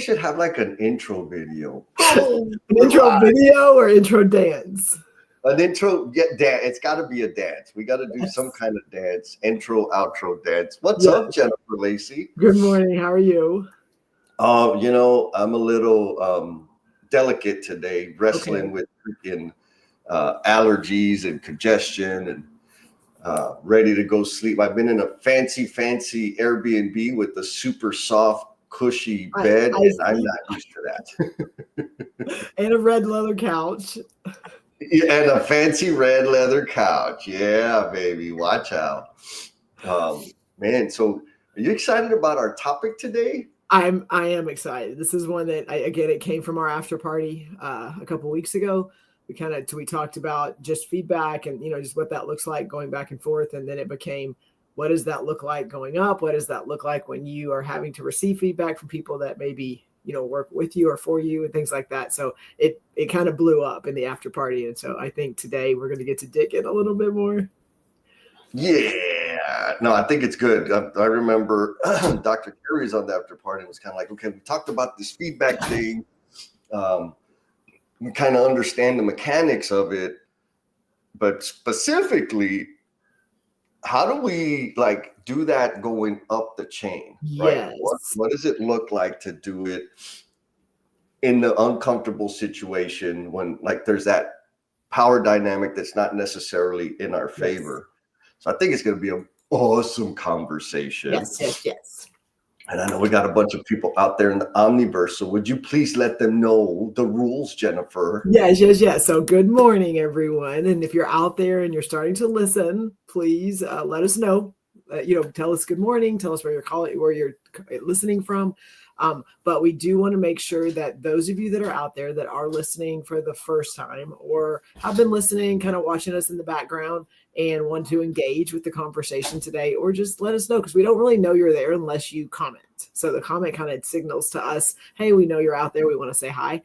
should have like an intro video. An intro video or intro dance? An intro, yeah, it's got to be a dance. We got to do some kind of dance, intro, outro dance. What's up, Jennifer Lacey? Good morning. How are you? I'm a little delicate today, wrestling with freaking allergies and congestion, and ready to go sleep. I've been in a fancy Airbnb with a super soft, cushy bed, and I'm not used to that. And a red leather couch. Yeah, and a fancy red leather couch. Yeah, baby, watch out. Man, so are you excited about our topic today? I am excited. This is one that it came from our after party a couple weeks ago. We talked about just feedback and just what that looks like going back and forth, and then it became, what does that look like going up? What does that look like when you are having to receive feedback from people that maybe work with you or for you and things like that. So it kind of blew up in the after party. And so I think today we're going to get to dig in a little bit more. Yeah, no, I think it's good. I remember Dr. Carey's on the after party and was kind of like, okay, we talked about this feedback thing. We kind of understand the mechanics of it, but specifically, how do we do that going up the chain? Yes. Right? What does it look like to do it in the uncomfortable situation when there's that power dynamic that's not necessarily in our favor? Yes. So I think it's going to be an awesome conversation. Yes. And I know we got a bunch of people out there in the Omniverse. So would you please let them know the rules, Jennifer? Yes. So good morning, everyone. And if you're out there and you're starting to listen, please let us know. Tell us good morning. Tell us where you're listening from. But we do want to make sure that those of you that are out there that are listening for the first time or have been listening, kind of watching us in the background and want to engage with the conversation today, or just let us know, because we don't really know you're there unless you comment. So the comment kind of signals to us, hey, we know you're out there. We want to say hi.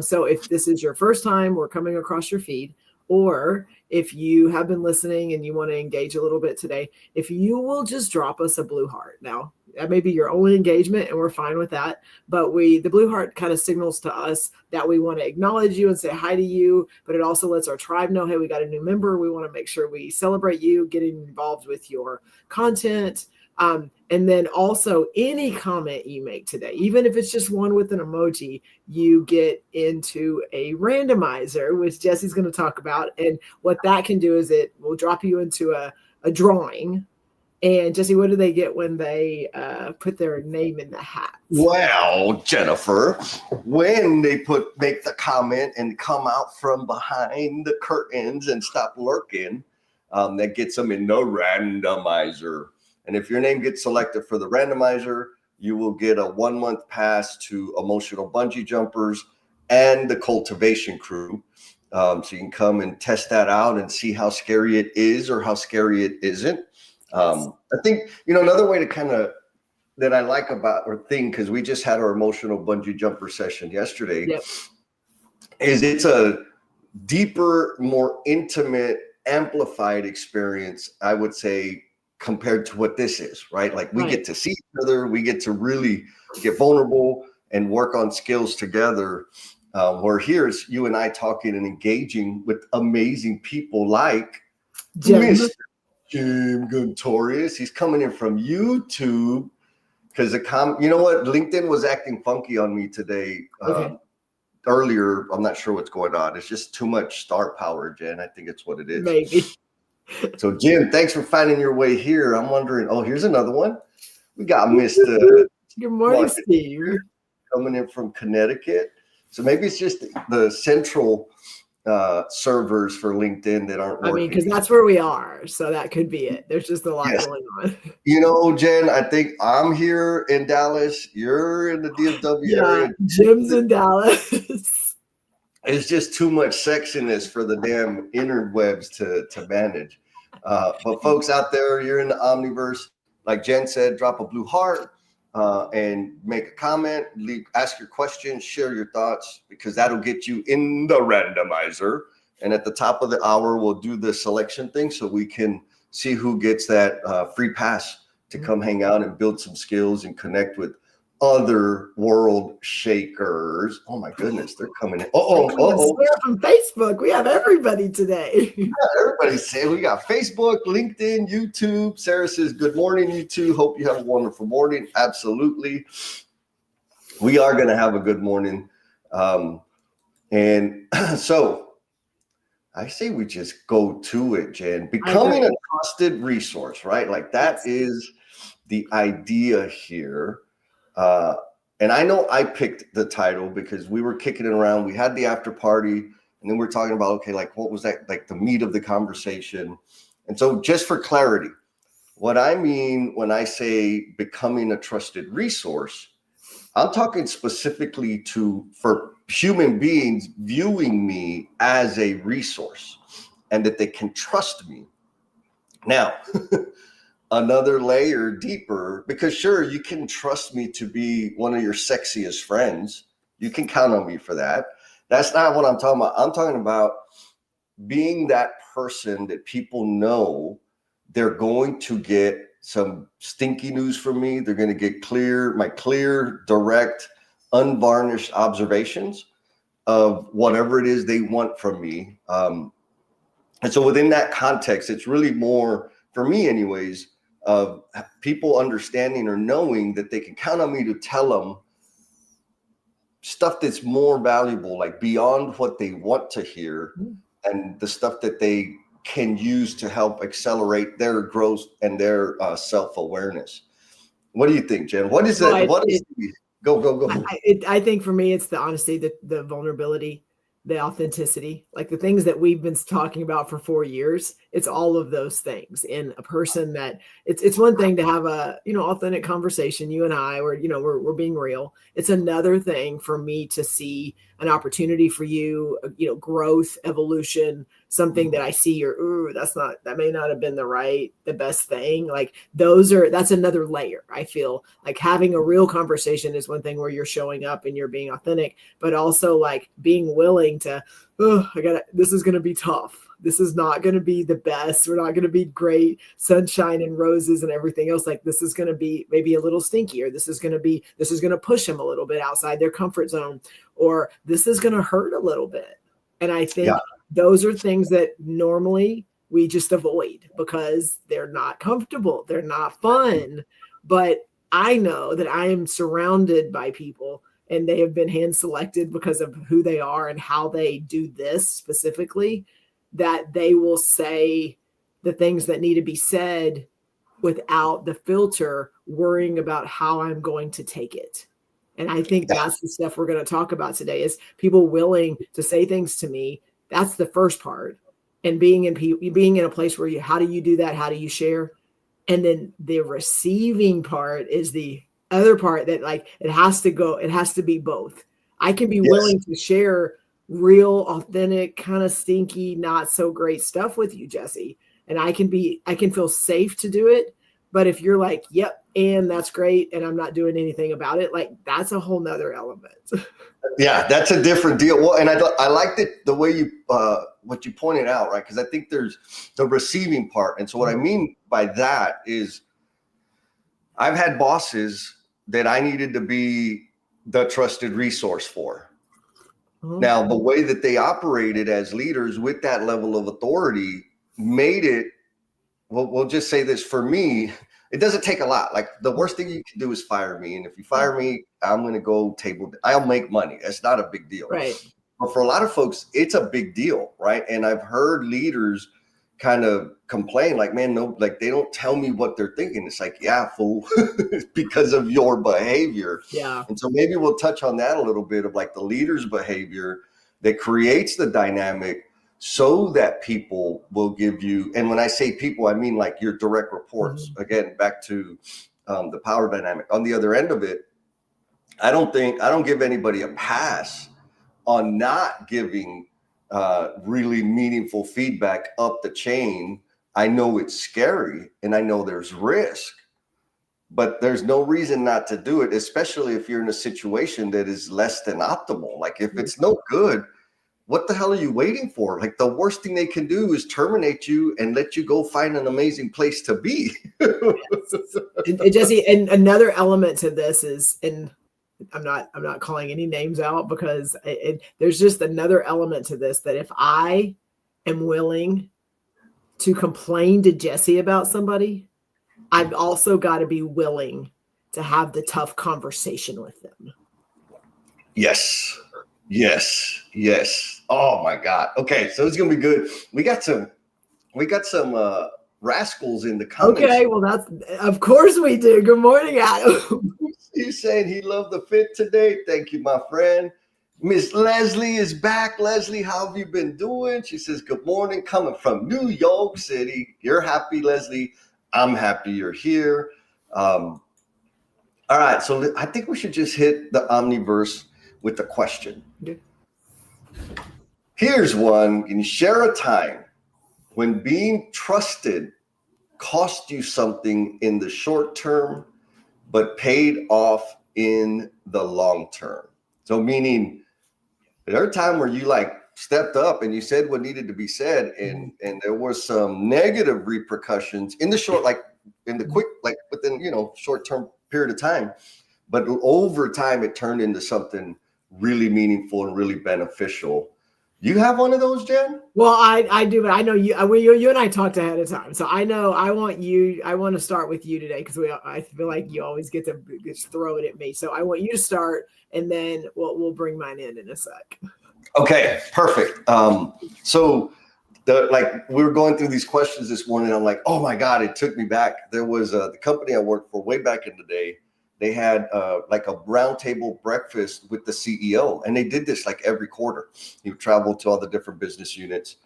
So if this is your first time we're coming across your feed, or if you have been listening and you want to engage a little bit today, if you will just drop us a blue heart. Now, that may be your only engagement and we're fine with that. But the blue heart kind of signals to us that we want to acknowledge you and say hi to you. But it also lets our tribe know, hey, we got a new member. We want to make sure we celebrate you, getting involved with your content. And then also any comment you make today, even if it's just one with an emoji, you get into a randomizer, which Jesse's going to talk about. And what that can do is it will drop you into a drawing. And Jesse, what do they get when they put their name in the hat? Well, Jennifer, when they make the comment and come out from behind the curtains and stop lurking, that gets them in the randomizer. And if your name gets selected for the randomizer, you will get a 1-month pass to Emotional Bungee Jumpers and the Cultivation Crew. So you can come and test that out and see how scary it is or how scary it isn't. I think, another way to that I like about our thing, because we just had our Emotional Bungee Jumper session yesterday, is it's a deeper, more intimate, amplified experience, I would say, compared to what this is, right? We get to see each other, we get to really get vulnerable and work on skills together. Where here's you and I talking and engaging with amazing people like Mr. Jim Guntorius. He's coming in from YouTube because LinkedIn was acting funky on me today. Earlier, I'm not sure what's going on. It's just too much star power, Jen. I think it's what it is. Maybe. So, Jim, thanks for finding your way here. I'm wondering, here's another one. We got Mr. Good morning, Steve. Coming in from Connecticut. So maybe it's just the central servers for LinkedIn that aren't working. Because that's where we are. So that could be it. There's just a lot going on. Jen, I think I'm here in Dallas. You're in the DFW area. Jim's in Dallas. It's just too much sexiness for the damn interwebs to manage. But folks out there, you're in the Omniverse. Like Jen said, drop a blue heart and make a comment, ask your questions, share your thoughts, because that'll get you in the randomizer. And at the top of the hour, we'll do the selection thing so we can see who gets that free pass to come hang out and build some skills and connect with other world shakers. Oh my goodness, they're coming in. Sarah from Facebook. We have everybody today. Everybody's saying we got Facebook, LinkedIn, YouTube. Sarah says, good morning, you two. Hope you have a wonderful morning. Absolutely. We are going to have a good morning. And so I say we just go to it, Jen. Becoming a trusted resource, right? Like that is the idea here. And I know I picked the title because we were kicking it around. We had the after party, and then we're talking about, okay, like what was that, like the meat of the conversation. And so just for clarity, what I mean when I say becoming a trusted resource, I'm talking specifically for human beings viewing me as a resource and that they can trust me. Now, another layer deeper, because sure, you can trust me to be one of your sexiest friends. You can count on me for that. That's not what I'm talking about. I'm talking about being that person that people know they're going to get some stinky news from me. They're going to get my clear, direct, unvarnished observations of whatever it is they want from me. And so within that context, it's really more, for me anyways, of people understanding or knowing that they can count on me to tell them stuff that's more valuable, like beyond what they want to hear, and the stuff that they can use to help accelerate their growth and their self-awareness. What do you think, Jen? What is it? Go. I think for me, it's the honesty, the vulnerability, the authenticity, like the things that we've been talking about for 4 years. It's all of those things in a person that it's one thing to have a, authentic conversation, you and I, where, we're being real. It's another thing for me to see an opportunity for you, growth, evolution, something that I see that may not have been the best thing. Like that's another layer. I feel like having a real conversation is one thing where you're showing up and you're being authentic, but also like being willing to, this is going to be tough. This is not going to be the best. We're not going to be great sunshine and roses and everything else. Like this is going to be maybe a little stinky, or this is going to push them a little bit outside their comfort zone, or this is going to hurt a little bit. And I think those are things that normally we just avoid because they're not comfortable. They're not fun. But I know that I am surrounded by people, and they have been hand selected because of who they are and how they do this specifically, that they will say the things that need to be said without the filter worrying about how I'm going to take it. And I think that's the stuff we're going to talk about today, is people willing to say things to me. That's the first part. And being in a place where how do you do that? How do you share? And then the receiving part is the other part that, like, it has to be both. I can be willing to share real, authentic, kind of stinky, not so great stuff with you, Jesse. And I can feel safe to do it. But if you're like, yep, and that's great, and I'm not doing anything about it, like that's a whole nother element. Yeah, that's a different deal. Well, and I liked it the way you what you pointed out, right? Because I think there's the receiving part. And so what I mean by that is I've had bosses that I needed to be the trusted resource for. Now, the way that they operated as leaders with that level of authority made it, well, we'll just say this, for me, it doesn't take a lot. Like the worst thing you can do is fire me. And if you fire me, I'm going to go I'll make money. That's not a big deal. Right. But for a lot of folks, it's a big deal. Right. And I've heard leaders kind of complain like, man, no, like they don't tell me what they're thinking. It's like, yeah, fool, because of your behavior. Yeah. And so maybe we'll touch on that a little bit of like the leader's behavior that creates the dynamic so that people will give you, and when I say people, I mean like your direct reports. Again, back to the power dynamic. On the other end of it, I don't give anybody a pass on not giving really meaningful feedback up the chain. I know it's scary and I know there's risk, but there's no reason not to do it, especially if you're in a situation that is less than optimal. Like if it's no good, what the hell are you waiting for? Like, the worst thing they can do is terminate you and let you go find an amazing place to be. And Jesse, and another element to this is, and I'm not calling any names out, because there's just another element to this, that if I am willing to complain to Jesse about somebody, I've also got to be willing to have the tough conversation with them. Yes. Oh my God. Okay, so it's gonna be good. We got some rascals in the comments. Okay, well, that's, of course we do. Good morning, Adam. He's saying he loved the fit today. Thank you, my friend. Miss Leslie is back. Leslie, how have you been doing? She says, good morning, coming from New York City. You're happy, Leslie. I'm happy you're here. All right, so I think we should just hit the Omniverse with the question. Okay. Here's one. Can you share a time when being trusted cost you something in the short term, but paid off in the long term? So meaning, there a time where you like stepped up and you said what needed to be said, and there was some negative repercussions in the short, like in the quick, like within, short term period of time, but over time it turned into something really meaningful and really beneficial. You have one of those, Jen? Well, I do, but I know you and I talked ahead of time, so I know I want to start with you today, because I feel like you always get to just throw it at me. So I want you to start, and then we'll bring mine in a sec. Okay, perfect. So we were going through these questions this morning. I'm like, oh my God, it took me back. There was the company I worked for way back in the day. They had like a roundtable breakfast with the CEO, and they did this like every quarter. He would travel to all the different business units,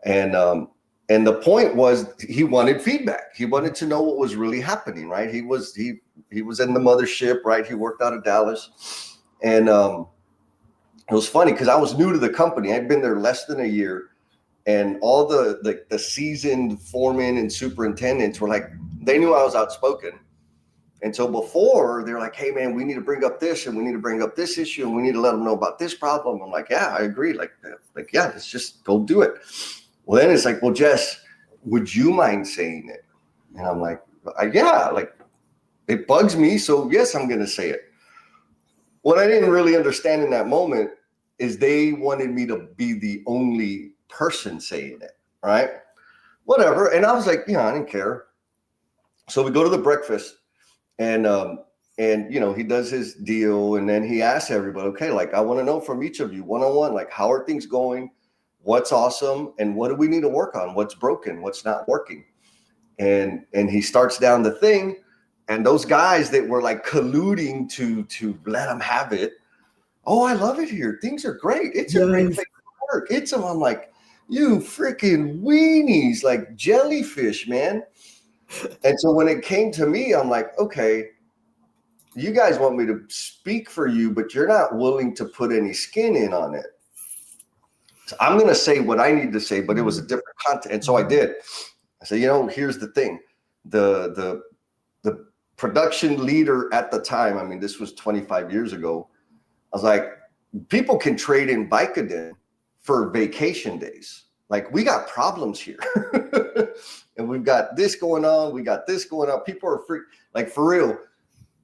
and the point was he wanted feedback. He wanted to know what was really happening. Right? He was in the mothership. Right? He worked out of Dallas, and it was funny because I was new to the company. I'd been there less than a year, and all the seasoned foremen and superintendents were like, they knew I was outspoken. And so before, they're like, hey, man, we need to bring up this, and we need to bring up this issue, and we need to let them know about this problem. I'm like, yeah, I agree. Like, yeah, let's just go do it. Well, then it's like, well, Jess, would you mind saying it? And I'm like, yeah, like, it bugs me. So yes, I'm going to say it. What I didn't really understand in that moment is they wanted me to be the only person saying it, right? Whatever. And I was like, I didn't care. So we go to the breakfast. And he does his deal, and then he asks everybody, okay, like, I want to know from each of you one-on-one, like, how are things going? What's awesome? And what do we need to work on? What's broken? What's not working? And he starts down the thing, and those guys that were like colluding to let him have it. Oh, I love it here. Things are great. It's a great place to work. I'm like, you freaking weenies, like jellyfish, man. And so when it came to me, I'm like, okay, you guys want me to speak for you, but you're not willing to put any skin in on it. So I'm going to say what I need to say, but it was a different content. And so I did. I said, here's the thing. The production leader at the time, I mean, this was 25 years ago. I was like, people can trade in Vicodin for vacation days. Like, we got problems here. And we've got this going on. We got this going on. People are free. Like, for real,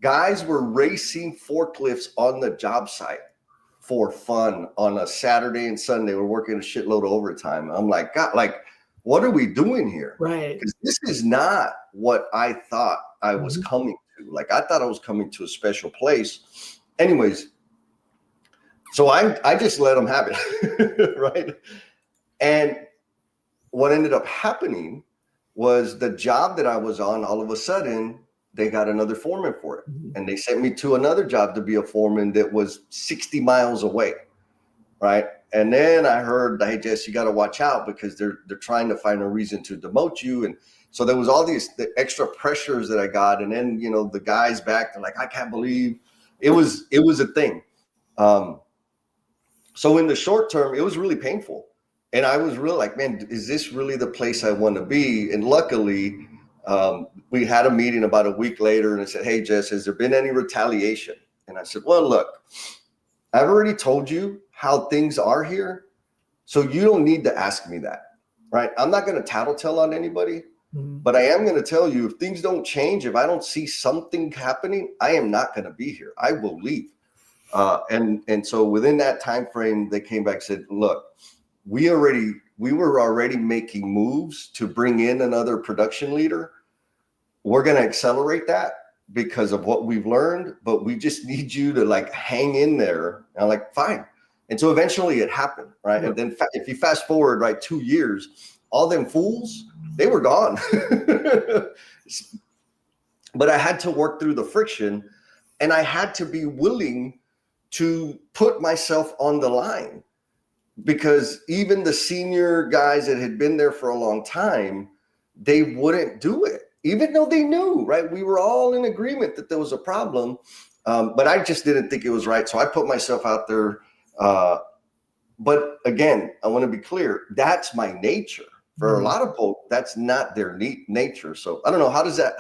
guys were racing forklifts on the job site for fun on a Saturday and Sunday. We're working a shitload of overtime. I'm like, God, like, what are we doing here? Right. Because this is not what I thought I was coming to. Like, I thought I was coming to a special place. Anyways, so I just let them have it. Right. And what ended up happening was the job that I was on, all of a sudden, they got another foreman for it. And they sent me to another job to be a foreman that was 60 miles away, right? And then I heard, hey, Jess, you got to watch out because they're trying to find a reason to demote you. And so there was all the extra pressures that I got. And then, the guys back, they're like, I can't believe it was a thing. So in the short term, it was really painful. And I was really like, man, is this really the place I want to be? And luckily, we had a meeting about a week later, and I said, hey, Jess, has there been any retaliation? And I said, well, look, I've already told you how things are here. So you don't need to ask me that, right? I'm not going to tattletale on anybody, but I am going to tell you if things don't change, if I don't see something happening, I am not going to be here. I will leave. And so within that time frame, they came back and said, look, we were already making moves to bring in another production leader. We're going to accelerate that because of what we've learned, but we just need you to like hang in there. And I'm like, fine. And so eventually it happened, right? And then if you fast forward, right, 2 years, all them fools, they were gone. But I had to work through the friction, and I had to be willing to put myself on the line, because even the senior guys that had been there for a long time, they wouldn't do it, even though they knew, right? We were all in agreement that there was a problem, but I just didn't think it was right. So I put myself out there. But again, I want to be clear. That's my nature. For a lot of folks, that's not their nature. So I don't know. How does that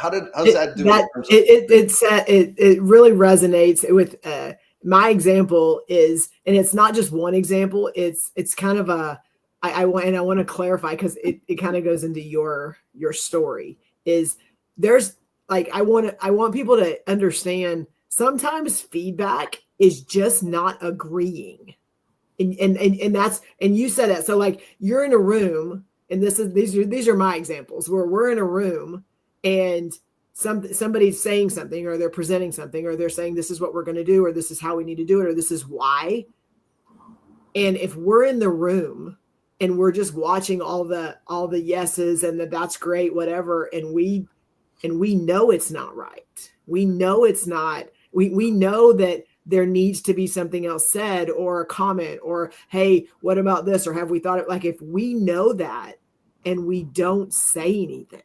do? It really resonates with my example is, and it's not just one example. It's kind of I want to clarify, because it kind of goes into your story. Is there's like I want people to understand, sometimes feedback is just not agreeing. And that's, and you said that. So like you're in a room, and these are my examples where we're in a room and somebody's saying something, or they're presenting something, or they're saying this is what we're going to do, or this is how we need to do it, or this is why. And if we're in the room and we're just watching all the yeses and that's great, whatever, and we know it's not right. We know it's not, we know that there needs to be something else said, or a comment, or, hey, what about this? Or have we thought it? Like, if we know that and we don't say anything,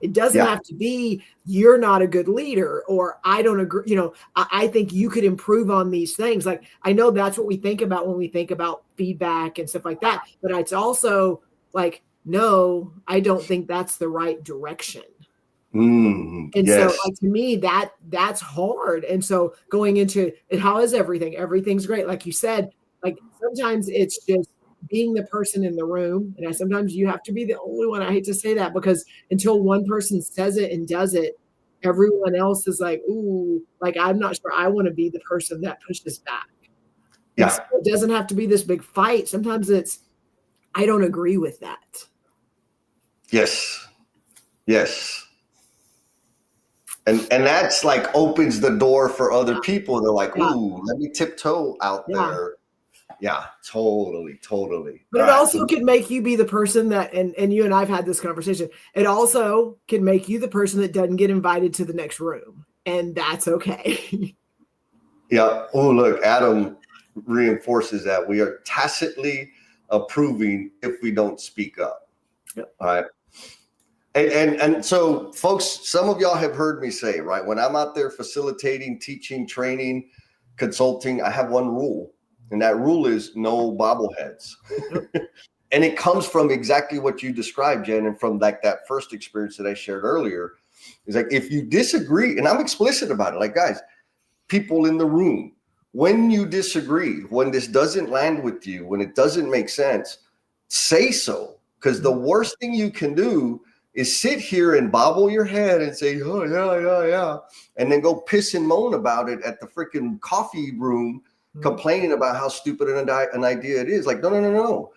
it doesn't have to be, you're not a good leader, or I don't agree. You know, I think you could improve on these things. Like, I know that's what we think about when we think about feedback and stuff like that. But it's also like, no, I don't think that's the right direction. And yes. so like, to me, that's hard. And so going into it, how is everything? Everything's great. Like you said, like sometimes it's just being the person in the room. And sometimes you have to be the only one. I hate to say that, because until one person says it and does it, everyone else is like, ooh, like, I'm not sure I want to be the person that pushes back. Yeah. So it doesn't have to be this big fight. Sometimes it's, I don't agree with that. Yes. Yes. And that's like opens the door for other people. They're like, ooh, let me tiptoe out there. Yeah, totally. But it also could make you be the person that, and you and I've had this conversation, it also can make you the person that doesn't get invited to the next room. And that's okay. Yeah. Oh, look, Adam reinforces that we are tacitly approving if we don't speak up. Yep. All right. And so, folks, some of y'all have heard me say, right, when I'm out there facilitating, teaching, training, consulting, I have one rule, and that rule is no bobbleheads. And it comes from exactly what you described, Jen, and from like that first experience that I shared earlier. Is like, if you disagree, and I'm explicit about it, like, guys, people in the room, when you disagree, when this doesn't land with you, when it doesn't make sense, say so, because the worst thing you can do is sit here and bobble your head and say, oh, yeah, and then go piss and moan about it at the freaking coffee room, complaining about how stupid an idea it is. Like, no.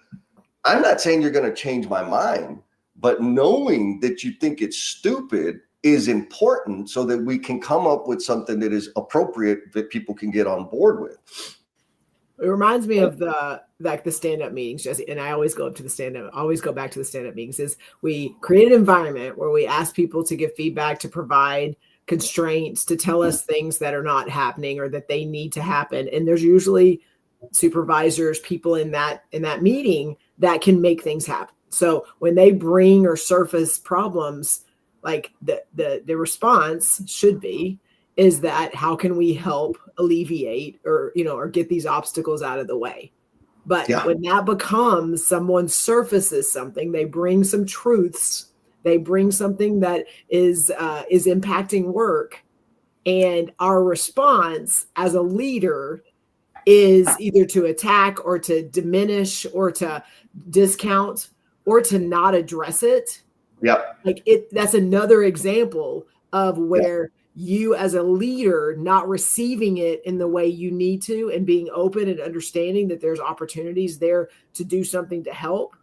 I'm not saying you're going to change my mind, but knowing that you think it's stupid is important so that we can come up with something that is appropriate that people can get on board with. It reminds me of the stand-up meetings, Jesse, and I always go back to the stand-up meetings. Is we create an environment where we ask people to give feedback, to provide constraints, to tell us things that are not happening or that they need to happen. And there's usually supervisors, people in that meeting that can make things happen. So when they bring or surface problems, like the response should be, is that how can we help alleviate or get these obstacles out of the way? But when that becomes, someone surfaces something, they bring some truths, they bring something that is impacting work, and our response as a leader is either to attack or to diminish or to discount or to not address it. Yep. That's another example of where you as a leader not receiving it in the way you need to and being open and understanding that there's opportunities there to do something to help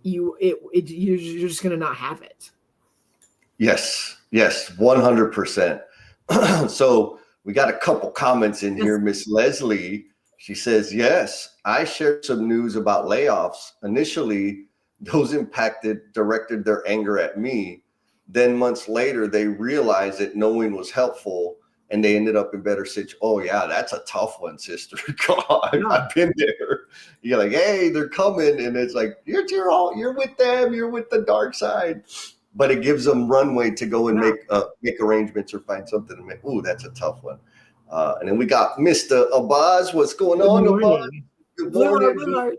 you're just going to not have it. Yes, 100%. So we got a couple comments in here. Miss Leslie, she says, yes, I shared some news about layoffs. Initially, those impacted directed their anger at me. Then months later, they realized that knowing was helpful and they ended up in better situation. Oh yeah, that's a tough one, sister. God, yeah. I've been there. You're like, hey, they're coming. And it's like, you're with them. You're with the dark side. But it gives them runway to go and make arrangements or find something to make. Ooh, that's a tough one. And then we got Mr. Abbas. What's going on, Abbas? Good morning.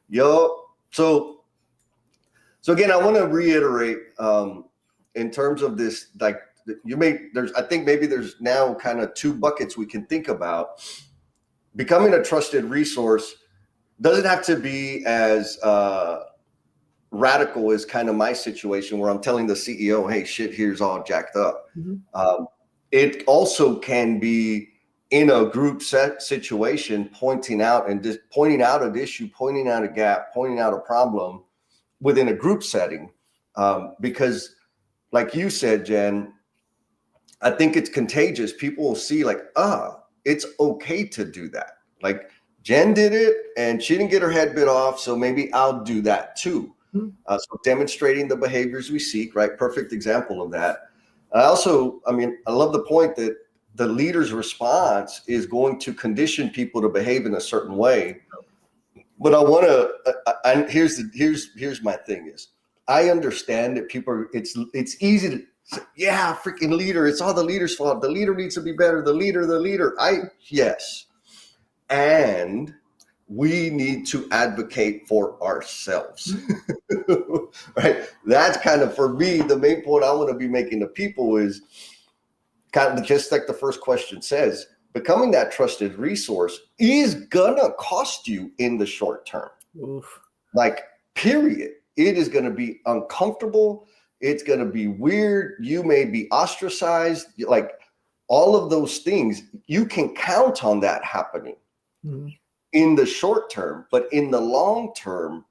Yo. So again, I want to reiterate in terms of this, like I think maybe there's now kind of two buckets we can think about. Becoming a trusted resource doesn't have to be as radical as kind of my situation where I'm telling the CEO, hey, shit, here's all jacked up. Mm-hmm. It also can be in a group set situation, pointing out an issue, pointing out a gap, pointing out a problem within a group setting. Because like you said, Jen, I think it's contagious. People will see like, it's okay to do that. Like Jen did it and she didn't get her head bit off. So maybe I'll do that too. So demonstrating the behaviors we seek, right? Perfect example of that. I love the point that the leader's response is going to condition people to behave in a certain way. But I want to, here's my thing is, I understand that it's easy to say, yeah, freaking leader, it's all the leader's fault. The leader needs to be better. The leader. Yes. And we need to advocate for ourselves, right? That's kind of, for me, the main point I want to be making to people is kind of just like the first question says, becoming that trusted resource is gonna cost you in the short term. Oof. Like, period. It is gonna be uncomfortable. It's gonna be weird. You may be ostracized. Like all of those things, you can count on that happening. Mm-hmm. In the short term, but in the long term,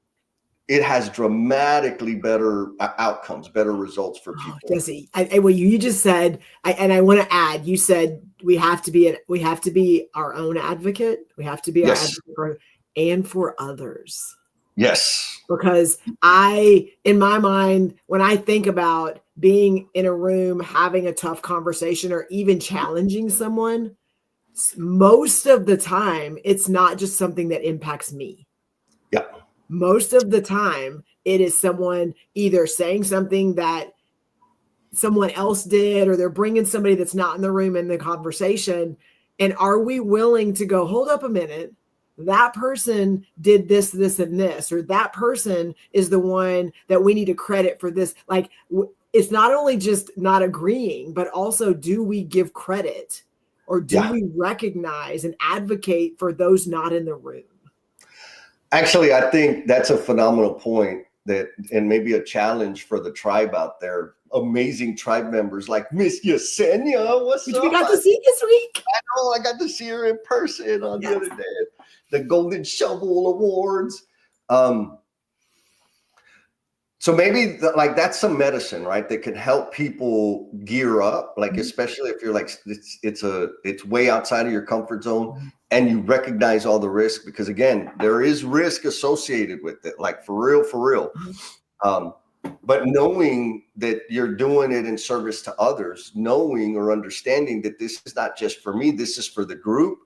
it has dramatically better outcomes, better results for people. Jesse, what you just said, I want to add, you said we have to be our own advocate. We have to be our advocate and for others. Yes. Because in my mind, when I think about being in a room, having a tough conversation, or even challenging someone, most of the time, it's not just something that impacts me. Yeah. Most of the time, it is someone either saying something that someone else did, or they're bringing somebody that's not in the room in the conversation. And are we willing to go, hold up a minute, that person did this, this, and this, or that person is the one that we need to credit for this? Like, it's not only just not agreeing, but also, do we give credit? Or do we recognize and advocate for those not in the room? Actually, I think that's a phenomenal point, and maybe a challenge for the tribe out there. Amazing tribe members like Miss Yesenia. What's up? We got to see this week. I know. I got to see her in person on the other day. The Golden Shovel Awards. So maybe that's some medicine, right? That can help people gear up, like, especially if you're like, it's way outside of your comfort zone and you recognize all the risk, because again, there is risk associated with it, like for real. But knowing that you're doing it in service to others, knowing or understanding that this is not just for me, this is for the group,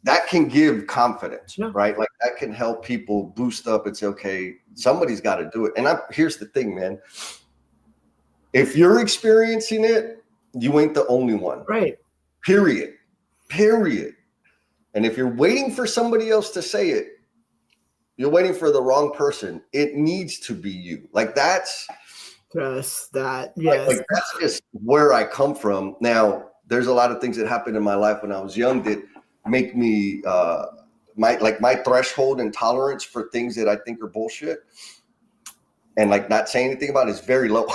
that can give confidence, right? Like that can help people boost up and say, okay, somebody's got to do it. And here's the thing, man. If you're experiencing it, you ain't the only one. Right. Period. And if you're waiting for somebody else to say it, you're waiting for the wrong person. It needs to be you. Like that's just that. Yes. Like that's just where I come from. Now, there's a lot of things that happened in my life when I was young that make me my threshold and tolerance for things that I think are bullshit and like not saying anything about it is very low.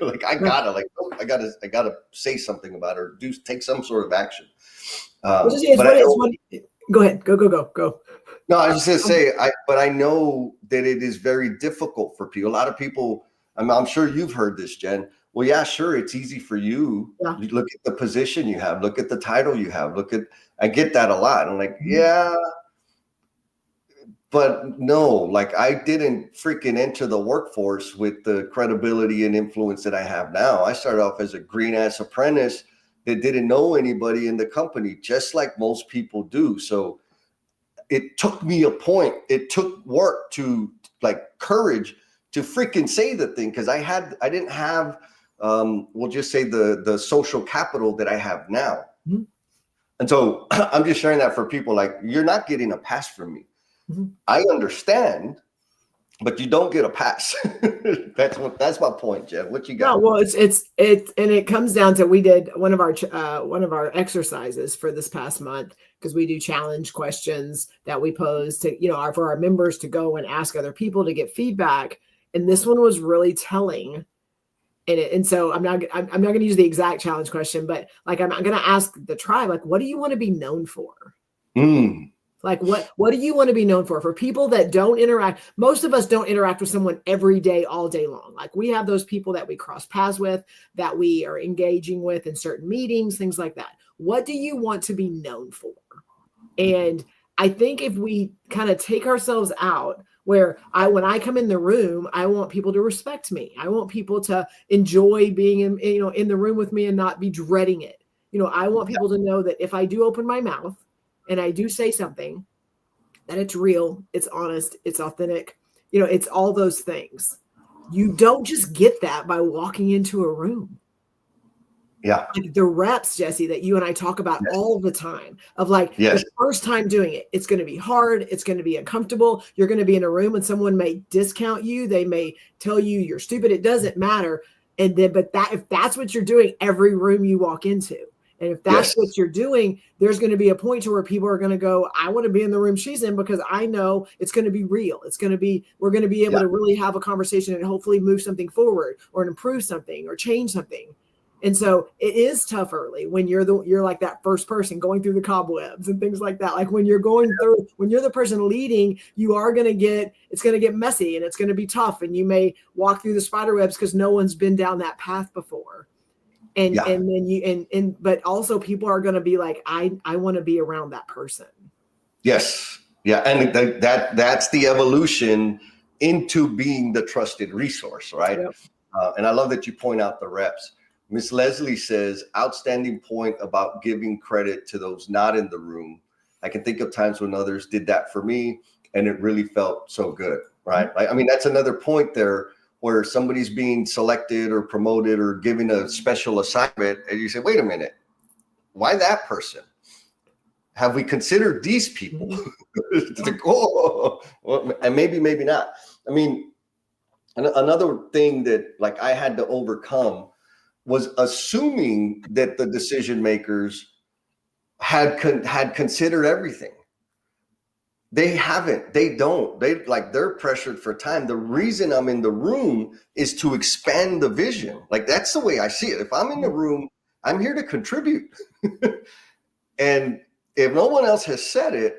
Like I gotta say something about it or take some sort of action. Go ahead. Go. No, I was just gonna say, I know that it is very difficult for people. A lot of people, I'm sure you've heard this, Jen. Well, yeah, sure, it's easy for you. Yeah. You look at the position you have, look at the title you have, I get that a lot. I'm like, yeah, but no, like I didn't freaking enter the workforce with the credibility and influence that I have now. I started off as a green ass apprentice that didn't know anybody in the company, just like most people do. So it took me it took work to like courage to freaking say the thing. Cause I didn't have, we'll just say the social capital that I have now. Mm-hmm. And so I'm just sharing that for people. Like, you're not getting a pass from me. Mm-hmm. I understand, but you don't get a pass. That's my point, Jeff. What you got? No, well, it comes down to, we did one of our exercises for this past month, because we do challenge questions that we pose to, for our members to go and ask other people to get feedback. And this one was really telling. And so I'm not going to use the exact challenge question, but like, I'm going to ask the tribe, like, what do you want to be known for? Like, what do you want to be known for? For people that don't interact, most of us don't interact with someone every day, all day long. Like, we have those people that we cross paths with, that we are engaging with in certain meetings, things like that. What do you want to be known for? And I think if we kind of take ourselves out, where when I come in the room, I want people to respect me. I want people to enjoy being in the room with me and not be dreading it. I want people to know that if I do open my mouth and I do say something, that it's real, it's honest, it's authentic, it's all those things. You don't just get that by walking into a room. Yeah. Like the reps, Jesse, that you and I talk about all the time, of like, the first time doing it, it's going to be hard. It's going to be uncomfortable. You're going to be in a room and someone may discount you. They may tell you you're stupid. It doesn't matter. And then, if that's what you're doing, every room you walk into, and if that's what you're doing, there's going to be a point to where people are going to go, I want to be in the room she's in, because I know it's going to be real. We're going to be able to really have a conversation and hopefully move something forward or improve something or change something. And so it is tough early when you're like that first person going through the cobwebs and things like that. Like when you're when you're the person leading, it's going to get messy and it's going to be tough. And you may walk through the spider webs because no one's been down that path before. And then but also people are going to be like, I want to be around that person. Yes. Yeah. And that's the evolution into being the trusted resource. Right. Yep. And I love that you point out the reps. Miss Leslie says, outstanding point about giving credit to those not in the room. I can think of times when others did that for me and it really felt so good, right? I mean, that's another point there where somebody's being selected or promoted or given a special assignment and you say, wait a minute, why that person? Have we considered these people? And maybe not. I mean, another thing that like I had to overcome was assuming that the decision makers had considered everything. They haven't. They don't. They're pressured for time. The reason I'm in the room is to expand the vision. Like, that's the way I see it. If I'm in the room, I'm here to contribute. And if no one else has said it,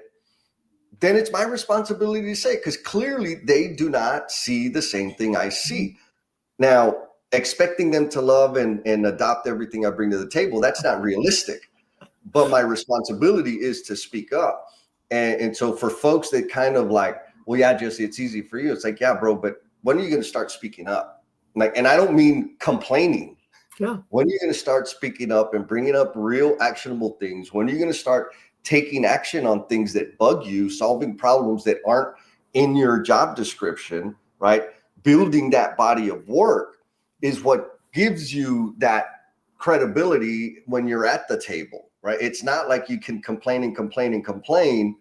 then it's my responsibility to say it, because clearly they do not see the same thing I see. Now, expecting them to love and adopt everything I bring to the table, that's not realistic. But my responsibility is to speak up. And so for folks that kind of like, well, yeah, Jesse, it's easy for you. It's like, yeah, bro, but when are you going to start speaking up? Like, and I don't mean complaining. Yeah. When are you going to start speaking up and bringing up real actionable things? When are you going to start taking action on things that bug you, solving problems that aren't in your job description, right? Building that body of work is what gives you that credibility when you're at the table, right? It's not like you can complain and complain and complain,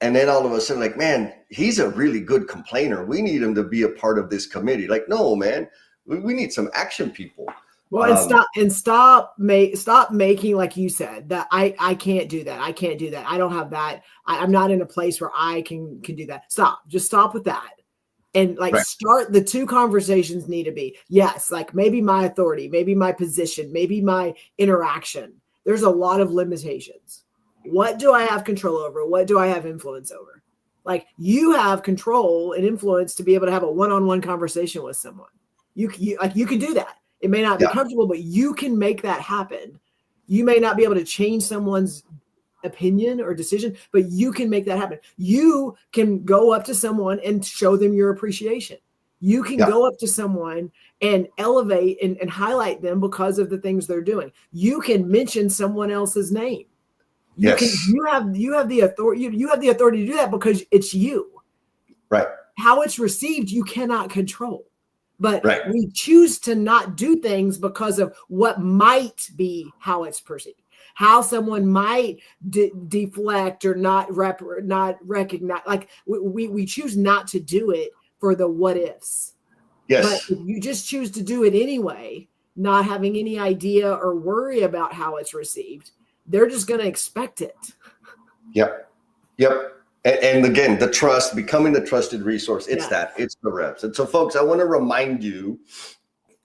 and then all of a sudden, like, man, he's a really good complainer. We need him to be a part of this committee. Like, no, man, we need some action people. Well, stop making, like you said, that I can't do that. I can't do that. I don't have that. I'm not in a place where I can do that. Just stop with that. And like start the two conversations need to be, yes, like maybe my authority, maybe my position, maybe my interaction. There's a lot of limitations. What do I have control over? What do I have influence over? Like you have control and influence to be able to have a one-on-one conversation with someone. You can do that. It may not be comfortable, but you can make that happen. You may not be able to change someone's opinion or decision, but you can make that happen. You can go up to someone and show them your appreciation. You can go up to someone and elevate and highlight them because of the things they're doing. You can mention someone else's name. You have the authority. You have the authority to do that because it's you. Right. How it's received, you cannot control. But we choose to not do things because of what might be how it's perceived, how someone might deflect or not recognize. Like we choose not to do it for the what ifs. Yes. But if you just choose to do it anyway, not having any idea or worry about how it's received, they're just going to expect it. Yep. And again, the trust, becoming the trusted resource, it's the reps. And so folks, I want to remind you,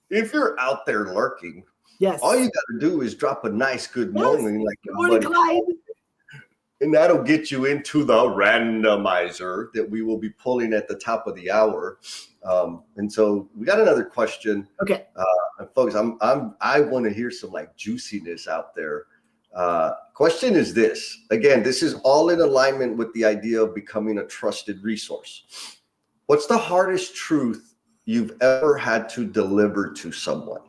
if you're out there lurking, all you got to do is drop a nice good morning. Like good morning, Clyde. And that'll get you into the randomizer that we will be pulling at the top of the hour. And so we got another question. Okay. And folks, I want to hear some like juiciness out there. Question is this. Again, this is all in alignment with the idea of becoming a trusted resource. What's the hardest truth you've ever had to deliver to someone?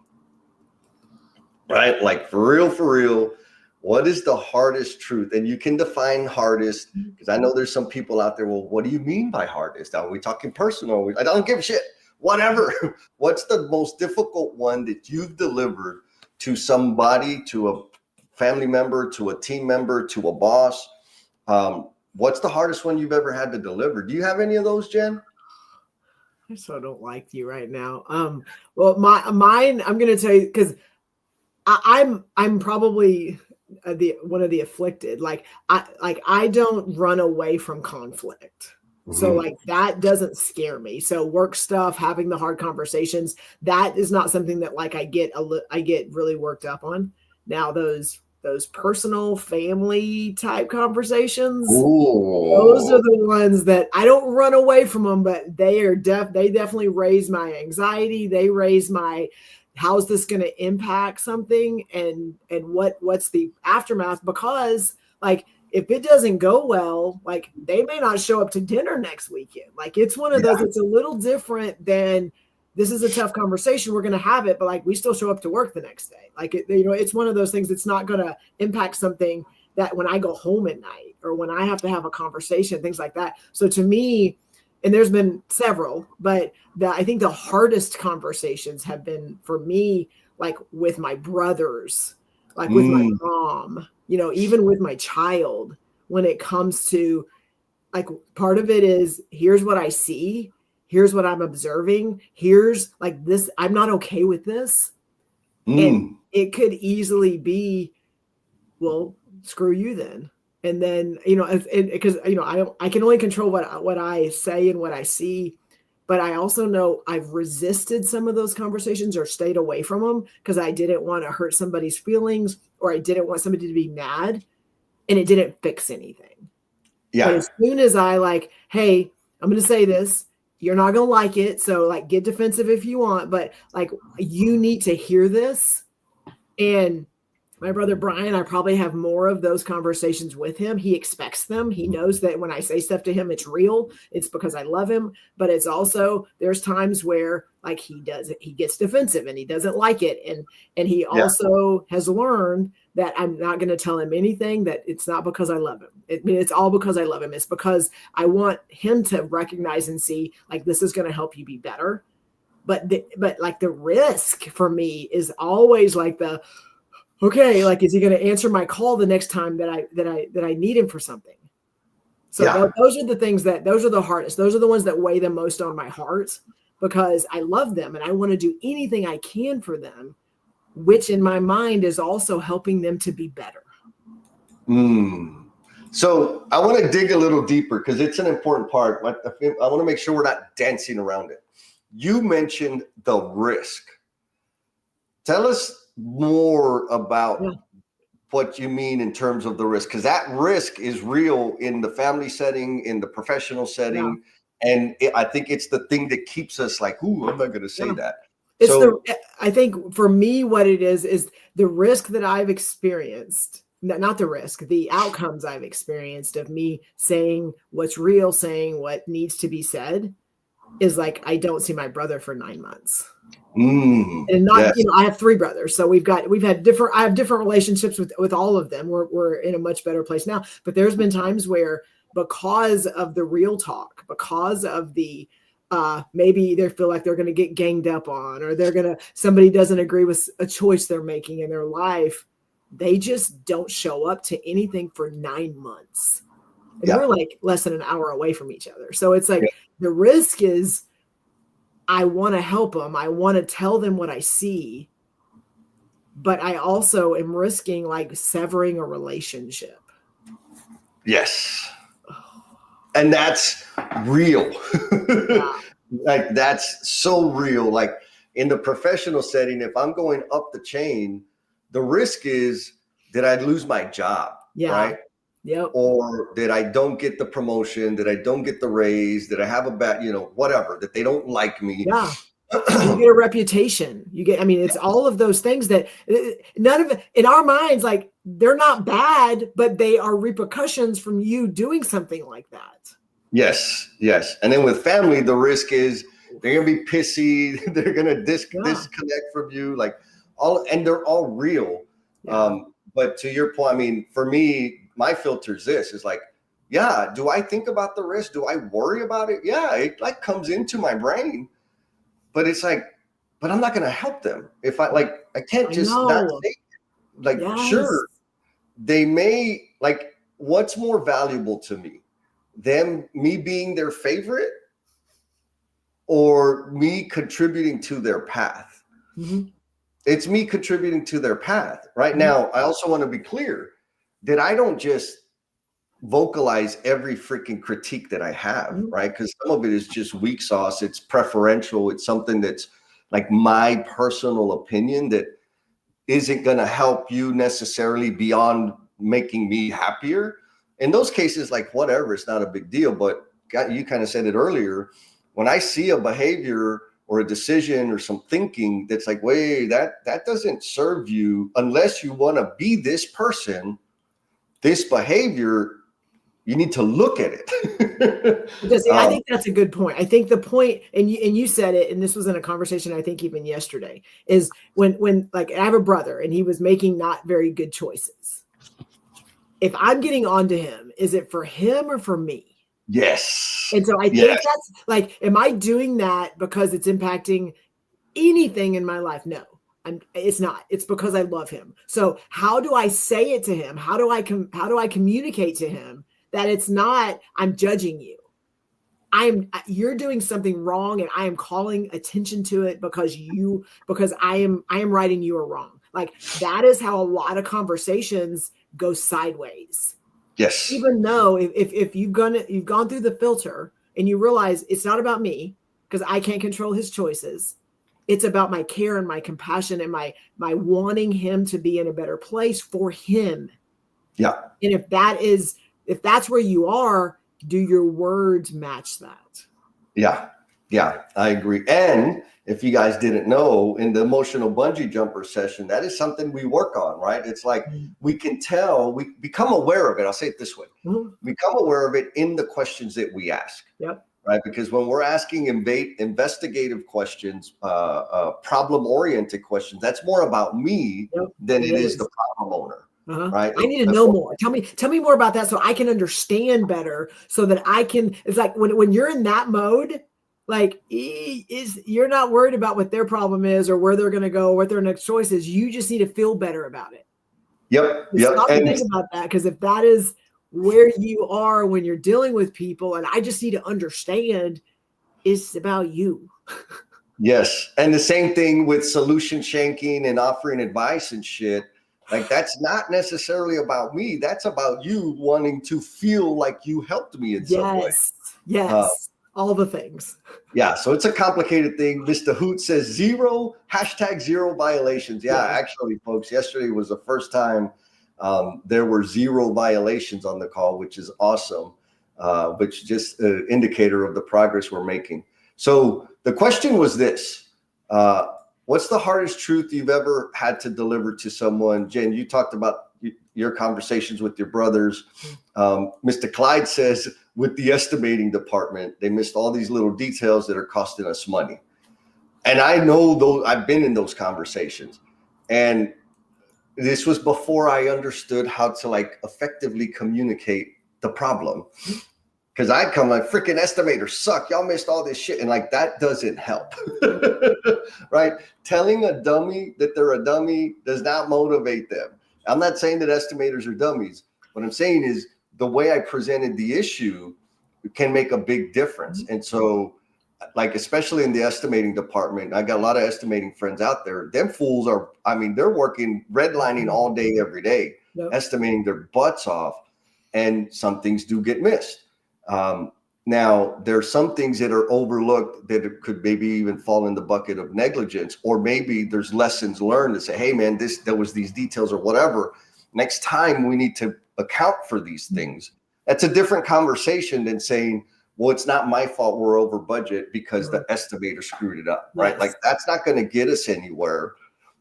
Right? Like for real, what is the hardest truth? And you can define hardest, because I know there's some people out there, well, what do you mean by hardest? Are we talking personal? I don't give a shit. Whatever. What's the most difficult one that you've delivered to somebody, to a family member, to a team member, to a boss? What's the hardest one you've ever had to deliver? Do you have any of those, Jen? I so don't like you right now. Well, mine, I'm going to tell you, because I'm probably one of the afflicted. Like I don't run away from conflict. So like that doesn't scare me. So work stuff, having the hard conversations, that is not something that like I get really worked up on. Now those personal family type conversations, those are the ones that I don't run away from them, but they definitely raise my anxiety. They raise my, how's this going to impact something, and what's the aftermath? Because like if it doesn't go well, like they may not show up to dinner next weekend. Like it's one of those, it's a little different than, this is a tough conversation, we're going to have it, but like we still show up to work the next day. Like it's one of those things that's not going to impact something that when I go home at night or when I have to have a conversation, things like that. So to me, and there's been several, but I think the hardest conversations have been for me, like with my brothers, like with my mom, even with my child, when it comes to like, part of it is, here's what I see. Here's what I'm observing. Here's like this. I'm not okay with this. And it could easily be, well, screw you then. And then, because, I can only control what I say and what I see. But I also know I've resisted some of those conversations or stayed away from them because I didn't want to hurt somebody's feelings, or I didn't want somebody to be mad, and it didn't fix anything. Yeah. But as soon as I like, hey, I'm going to say this, you're not going to like it. So like get defensive if you want, but like you need to hear this. And my brother Brian, I probably have more of those conversations with him. He expects them. He knows that when I say stuff to him, it's real. It's because I love him. But it's also, there's times where like he gets defensive and he doesn't like it. And he also has learned that I'm not going to tell him anything, that it's not because I love him. It's all because I love him. It's because I want him to recognize and see like, this is going to help you be better. But like the risk for me is always like okay, like, is he going to answer my call the next time that I need him for something? So those are the things those are the hardest. Those are the ones that weigh the most on my heart, because I love them and I want to do anything I can for them. which in my mind is also helping them to be better. So I want to dig a little deeper because it's an important part. I want to make sure we're not dancing around it. You mentioned the risk. Tell us more about what you mean in terms of the risk, because that risk is real in the family setting, in the professional setting. Yeah. And I think it's the thing that keeps us like, ooh, I'm not going to say that. I think for me, what it is the risk that I've experienced. Not the risk, the outcomes I've experienced of me saying what's real, saying what needs to be said is like, I don't see my brother for 9 months. And not, I have 3 brothers. So I have different relationships with all of them. We're in a much better place now, but there's been times where because of the real talk, because of the, maybe they feel like they're going to get ganged up on, or somebody doesn't agree with a choice they're making in their life. They just don't show up to anything for 9 months. And we're like less than an hour away from each other. So it's like the risk is I want to help them. I want to tell them what I see. But I also am risking like severing a relationship. Yes. And that's real. Like that's so real. Like in the professional setting, if I'm going up the chain, the risk is that I lose my job, right? Yep. Or that I don't get the promotion, that I don't get the raise, that I have a bad, whatever, that they don't like me. Yeah. You get a reputation. It's all of those things that none of it in our minds, like they're not bad, but they are repercussions from you doing something like that. Yes. And then with family, the risk is they're going to be pissy. They're going to disconnect from you. Like, and they're all real. But to your point, for me, my filter is this is like, do I think about the risk? Do I worry about it? Yeah, it like comes into my brain, but it's like, but I'm not going to help them. If I can't just not say it. Like, sure, they may like, what's more valuable to me? Me being their favorite or me contributing to their path? Mm-hmm. It's me contributing to their path. Right now, I also want to be clear that I don't just vocalize every freaking critique that I have, right? Because some of it is just weak sauce. It's preferential. It's something that's like my personal opinion that isn't going to help you necessarily beyond making me happier. In those cases, like whatever, it's not a big deal. But you kind of said it earlier. When I see a behavior or a decision or some thinking that's like, wait, that doesn't serve you unless you want to be this person, this behavior, you need to look at it. Because I think that's a good point. I think the point, and you said it, and this was in a conversation, I think even yesterday, is when like I have a brother and he was making not very good choices. If I'm getting onto him, is it for him or for me? Yes. And so I think that's like, am I doing that because it's impacting anything in my life? No, it's not. It's because I love him. So how do I say it to him? How do I communicate to him that it's not, I'm judging you. You're doing something wrong and I am calling attention to it because I am righting you a wrong. Like that is how a lot of conversations go sideways. Yes. Even though if you've gone through the filter and you realize it's not about me because I can't control his choices. It's about my care and my compassion and my wanting him to be in a better place for him. Yeah. And if that's where you are, do your words match that? Yeah, I agree. And if you guys didn't know, in the emotional bungee jumper session, that is something we work on, right? It's like we can tell, we become aware of it. I'll say it this way. Become aware of it in the questions that we ask. Yep. Right? Because when we're asking investigative questions, problem-oriented questions, that's more about me than it is the problem owner. Right? I need to know more. Tell me more about that so I can understand better so that I can, it's like when you're in that mode, like you're not worried about what their problem is or where they're going to go, what their next choice is. You just need to feel better about it. Yep. Stop and think about that, because if that is where you are when you're dealing with people, and I just need to understand, it's about you. Yes. And the same thing with solution shanking and offering advice and shit. Like, that's not necessarily about me. That's about you wanting to feel like you helped me in some way. Yes. All the things. Yeah. So it's a complicated thing. Mr. Hoot says zero violations. Yeah, actually, folks, yesterday was the first time there were 0 violations on the call, which is awesome, which just an indicator of the progress we're making. So the question was this, what's the hardest truth you've ever had to deliver to someone? Jen, you talked about your conversations with your brothers. Mr. Clyde says with the estimating department, they missed all these little details that are costing us money. And I know those, I've been in those conversations. And this was before I understood how to like effectively communicate the problem. Because I'd come like, freaking estimators suck. Y'all missed all this shit. And like, that doesn't help, right? Telling a dummy that they're a dummy does not motivate them. I'm not saying that estimators are dummies. What I'm saying is the way I presented the issue can make a big difference. And so, like, especially in the estimating department, I got a lot of estimating friends out there. Them fools are, I mean, they're working redlining all day, every day, estimating their butts off. And some things do get missed. Now, there are some things that are overlooked that could maybe even fall in the bucket of negligence, or maybe there's lessons learned to say, hey, man, there was these details or whatever. Next time we need to account for these things. That's a different conversation than saying, well, it's not my fault we're over budget because the estimator screwed it up, right? Like, that's not going to get us anywhere.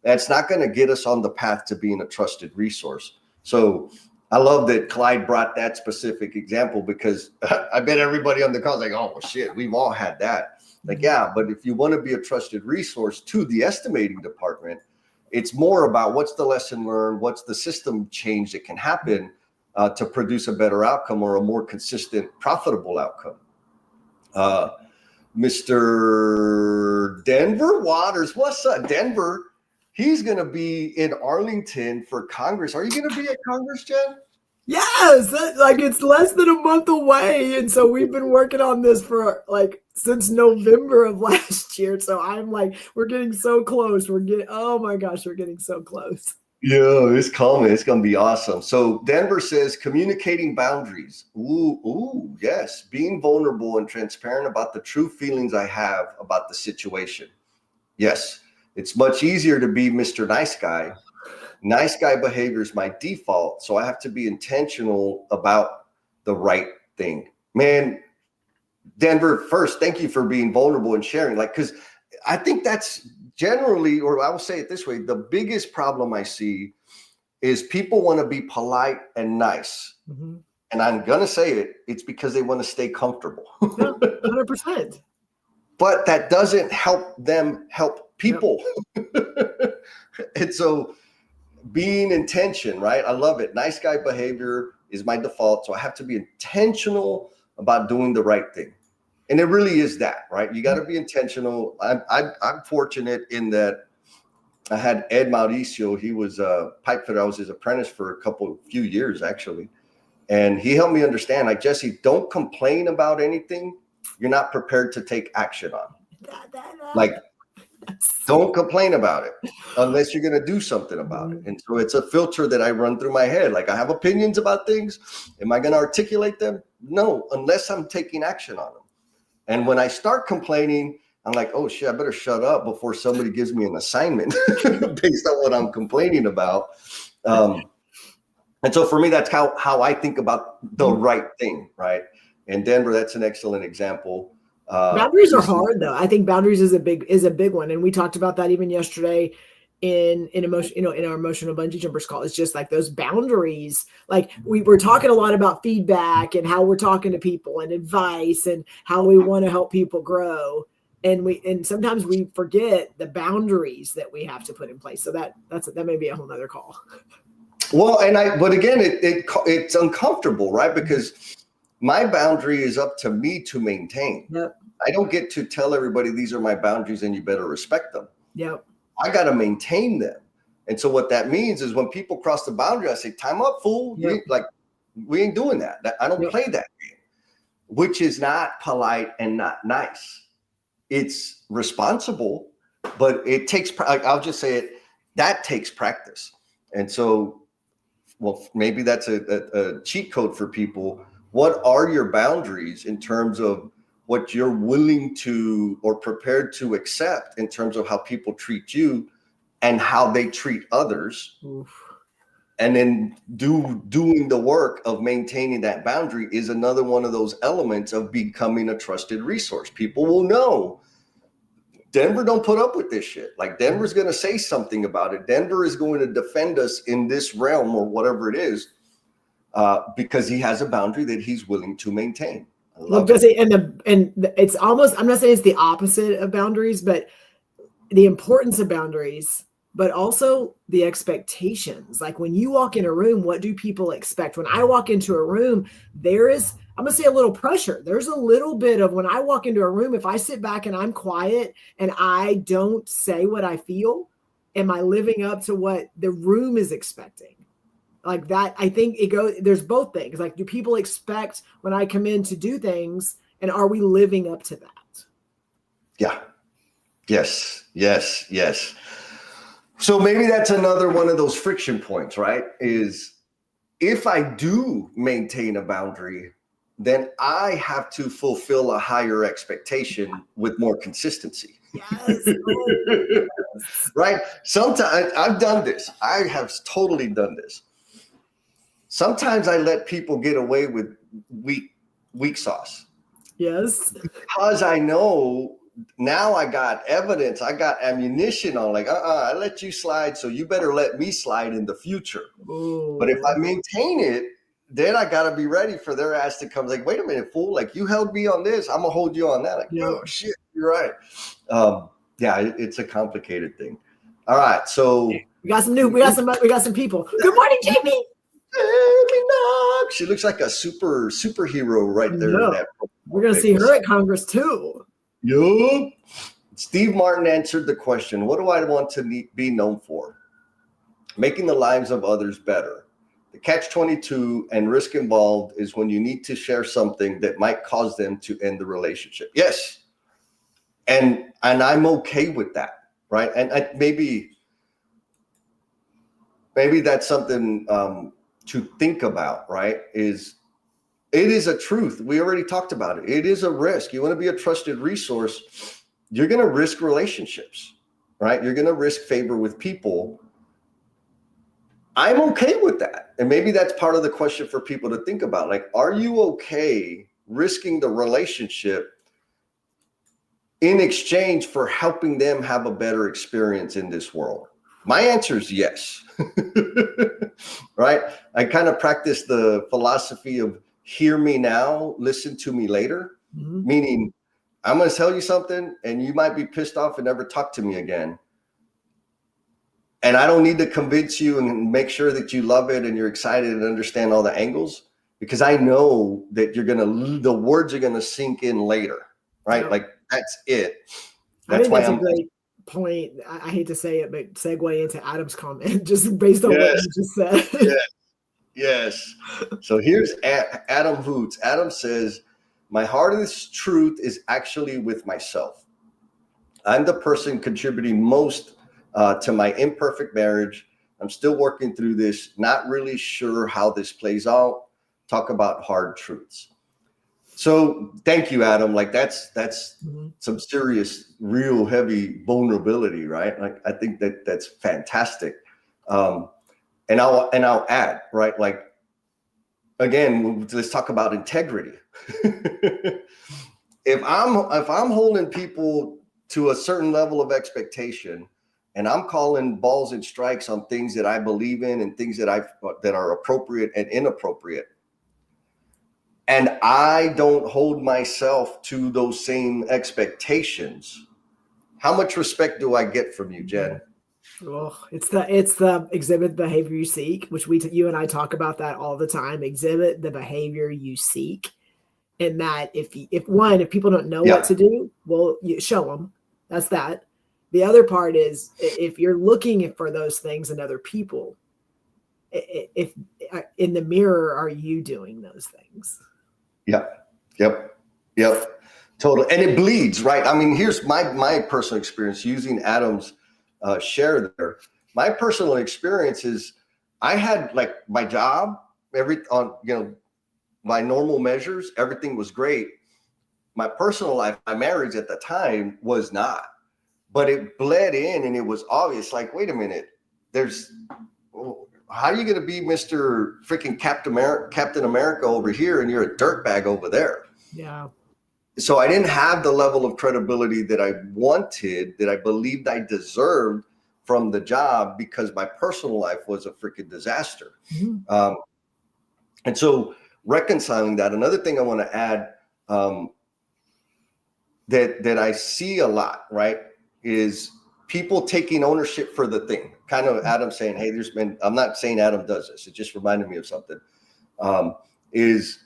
That's not going to get us on the path to being a trusted resource. So I love that Clyde brought that specific example, because I bet everybody on the call is like, oh, well, shit, we've all had that. Like, yeah, but if you want to be a trusted resource to the estimating department, it's more about what's the lesson learned, what's the system change that can happen to produce a better outcome or a more consistent, profitable outcome. Mr. Denver Waters, what's up, Denver? He's going to be in Arlington for Congress. Are you going to be at Congress, Jen? Yes, like it's less than a month away. And so we've been working on this for like since November of last year. So I'm like, we're getting so close. Oh my gosh, we're getting so close. Yeah, it's coming. It's going to be awesome. So Denver says communicating boundaries. Ooh, yes. Being vulnerable and transparent about the true feelings I have about the situation. Yes. It's much easier to be Mr. Nice Guy. Nice guy behavior is my default. So I have to be intentional about the right thing. Man, Denver, first, thank you for being vulnerable and sharing. Like, because I think that's generally, or I will say it this way, the biggest problem I see is people want to be polite and nice. Mm-hmm. And I'm going to say it, it's because they want to stay comfortable. 100%. But that doesn't help them help people. And so being intention, right? I love it. Nice guy behavior is my default. So I have to be intentional about doing the right thing. And it really is that, right? You got to be intentional. I'm fortunate in that I had Ed Mauricio. He was a pipe fitter. I was his apprentice for few years, actually. And he helped me understand, like, Jesse, don't complain about anything you're not prepared to take action on. Like, don't complain about it unless you're going to do something about it. And so it's a filter that I run through my head. Like, I have opinions about things. Am I going to articulate them? No, unless I'm taking action on them. And when I start complaining, I'm like, oh shit, I better shut up before somebody gives me an assignment based on what I'm complaining about. And so for me, that's how I think about the right thing, right? And Denver, that's an excellent example. Boundaries are hard, though. I think boundaries is a big one, and we talked about that even yesterday in emotion, in our emotional bungee jumpers call. It's just like those boundaries. Like, we were talking a lot about feedback and how we're talking to people and advice and how we want to help people grow, and sometimes we forget the boundaries that we have to put in place. So that may be a whole nother call. Well, but again, it's uncomfortable, right? Because my boundary is up to me to maintain. Yep. I don't get to tell everybody these are my boundaries and you better respect them. Yep. I got to maintain them. And so what that means is when people cross the boundary, I say, time up, fool. Yep. We ain't doing that. I don't play that game, which is not polite and not nice. it's responsible, but it takes, I'll just say it, that takes practice. And so, well, maybe that's a cheat code for people. What are your boundaries in terms of what you're willing to or prepared to accept in terms of how people treat you and how they treat others? Oof. And then doing the work of maintaining that boundary is another one of those elements of becoming a trusted resource. People will know Denver don't put up with this shit. Like, Denver's going to say something about it. Denver is going to defend us in this realm or whatever it is, because he has a boundary that he's willing to maintain. Well, does it, and it's almost, I'm not saying it's the opposite of boundaries, but the importance of boundaries, but also the expectations. Like, when you walk in a room, what do people expect? When I walk into a room, there is, I'm going to say, a little pressure. There's a little bit of, when I walk into a room, if I sit back and I'm quiet and I don't say what I feel, am I living up to what the room is expecting? Like that, I think there's both things. Like, do people expect when I come in to do things, and are we living up to that? Yeah. Yes. So maybe that's another one of those friction points, right? Is if I do maintain a boundary, then I have to fulfill a higher expectation with more consistency. Yes. Right? Sometimes I've done this. I have totally done this. Sometimes I let people get away with weak sauce. Yes. Because I know now I got evidence, I got ammunition on, like, I let you slide, so you better let me slide in the future. Ooh. But if I maintain it, then I got to be ready for their ass to come, like, wait a minute, fool, like, you held me on this, I'm going to hold you on that. Like, oh, shit, you're right. Yeah, it's a complicated thing. All right, so. We got some people. Good morning, Jamie. She looks like a superhero right there. No. We're going to see her at Congress too. Yup. Steve Martin answered the question, what do I want to be known for? Making the lives of others better. The catch-22 and risk involved is when you need to share something that might cause them to end the relationship. Yes. And I'm okay with that, right? And maybe that's something to think about, right? It is a truth. We already talked about it. It is a risk. You want to be a trusted resource, you're going to risk relationships, right? You're going to risk favor with people. I'm okay with that. And maybe that's part of the question for people to think about. Like, are you okay risking the relationship in exchange for helping them have a better experience in this world? My answer is yes. Right? I kind of practice the philosophy of hear me now, listen to me later. Mm-hmm. Meaning, I'm going to tell you something and you might be pissed off and never talk to me again. And I don't need to convince you and make sure that you love it and you're excited and understand all the angles, because I know that the words are going to sink in later, right? Yeah. Like, that's it. That's why that's a great point. I hate to say it, but segue into Adam's comment, just based on what you just said. Yes. So here's Adam Hoots. Adam says, my hardest truth is actually with myself. I'm the person contributing most to my imperfect marriage. I'm still working through this, not really sure how this plays out. Talk about hard truths. So thank you, Adam. Like, that's some serious, real heavy vulnerability, right? Like, I think that's fantastic. And I'll add, right? Like, again, let's talk about integrity. If I'm holding people to a certain level of expectation, and I'm calling balls and strikes on things that I believe in and things that are appropriate and inappropriate, and I don't hold myself to those same expectations, how much respect do I get from you, Jen? Oh, it's the exhibit behavior you seek, which you and I talk about that all the time. Exhibit the behavior you seek, and that if people don't know what to do, well, you show them. That's that. The other part is, if you're looking for those things in other people, if in the mirror, are you doing those things? Yep. Totally. And it bleeds, right? I mean, here's my personal experience using Adam's share there. My personal experience is I had like my job, my normal measures, everything was great. My personal life, my marriage at the time was not, but it bled in and it was obvious. Like, wait a minute, how are you going to be Mr. freaking Captain America over here and you're a dirtbag over there? Yeah. So I didn't have the level of credibility that I wanted, that I believed I deserved from the job, because my personal life was a freaking disaster. Mm-hmm. And so reconciling that, another thing I want to add that I see a lot, right, is people taking ownership for the thing. Kind of Adam saying, hey, I'm not saying Adam does this. It just reminded me of something. Is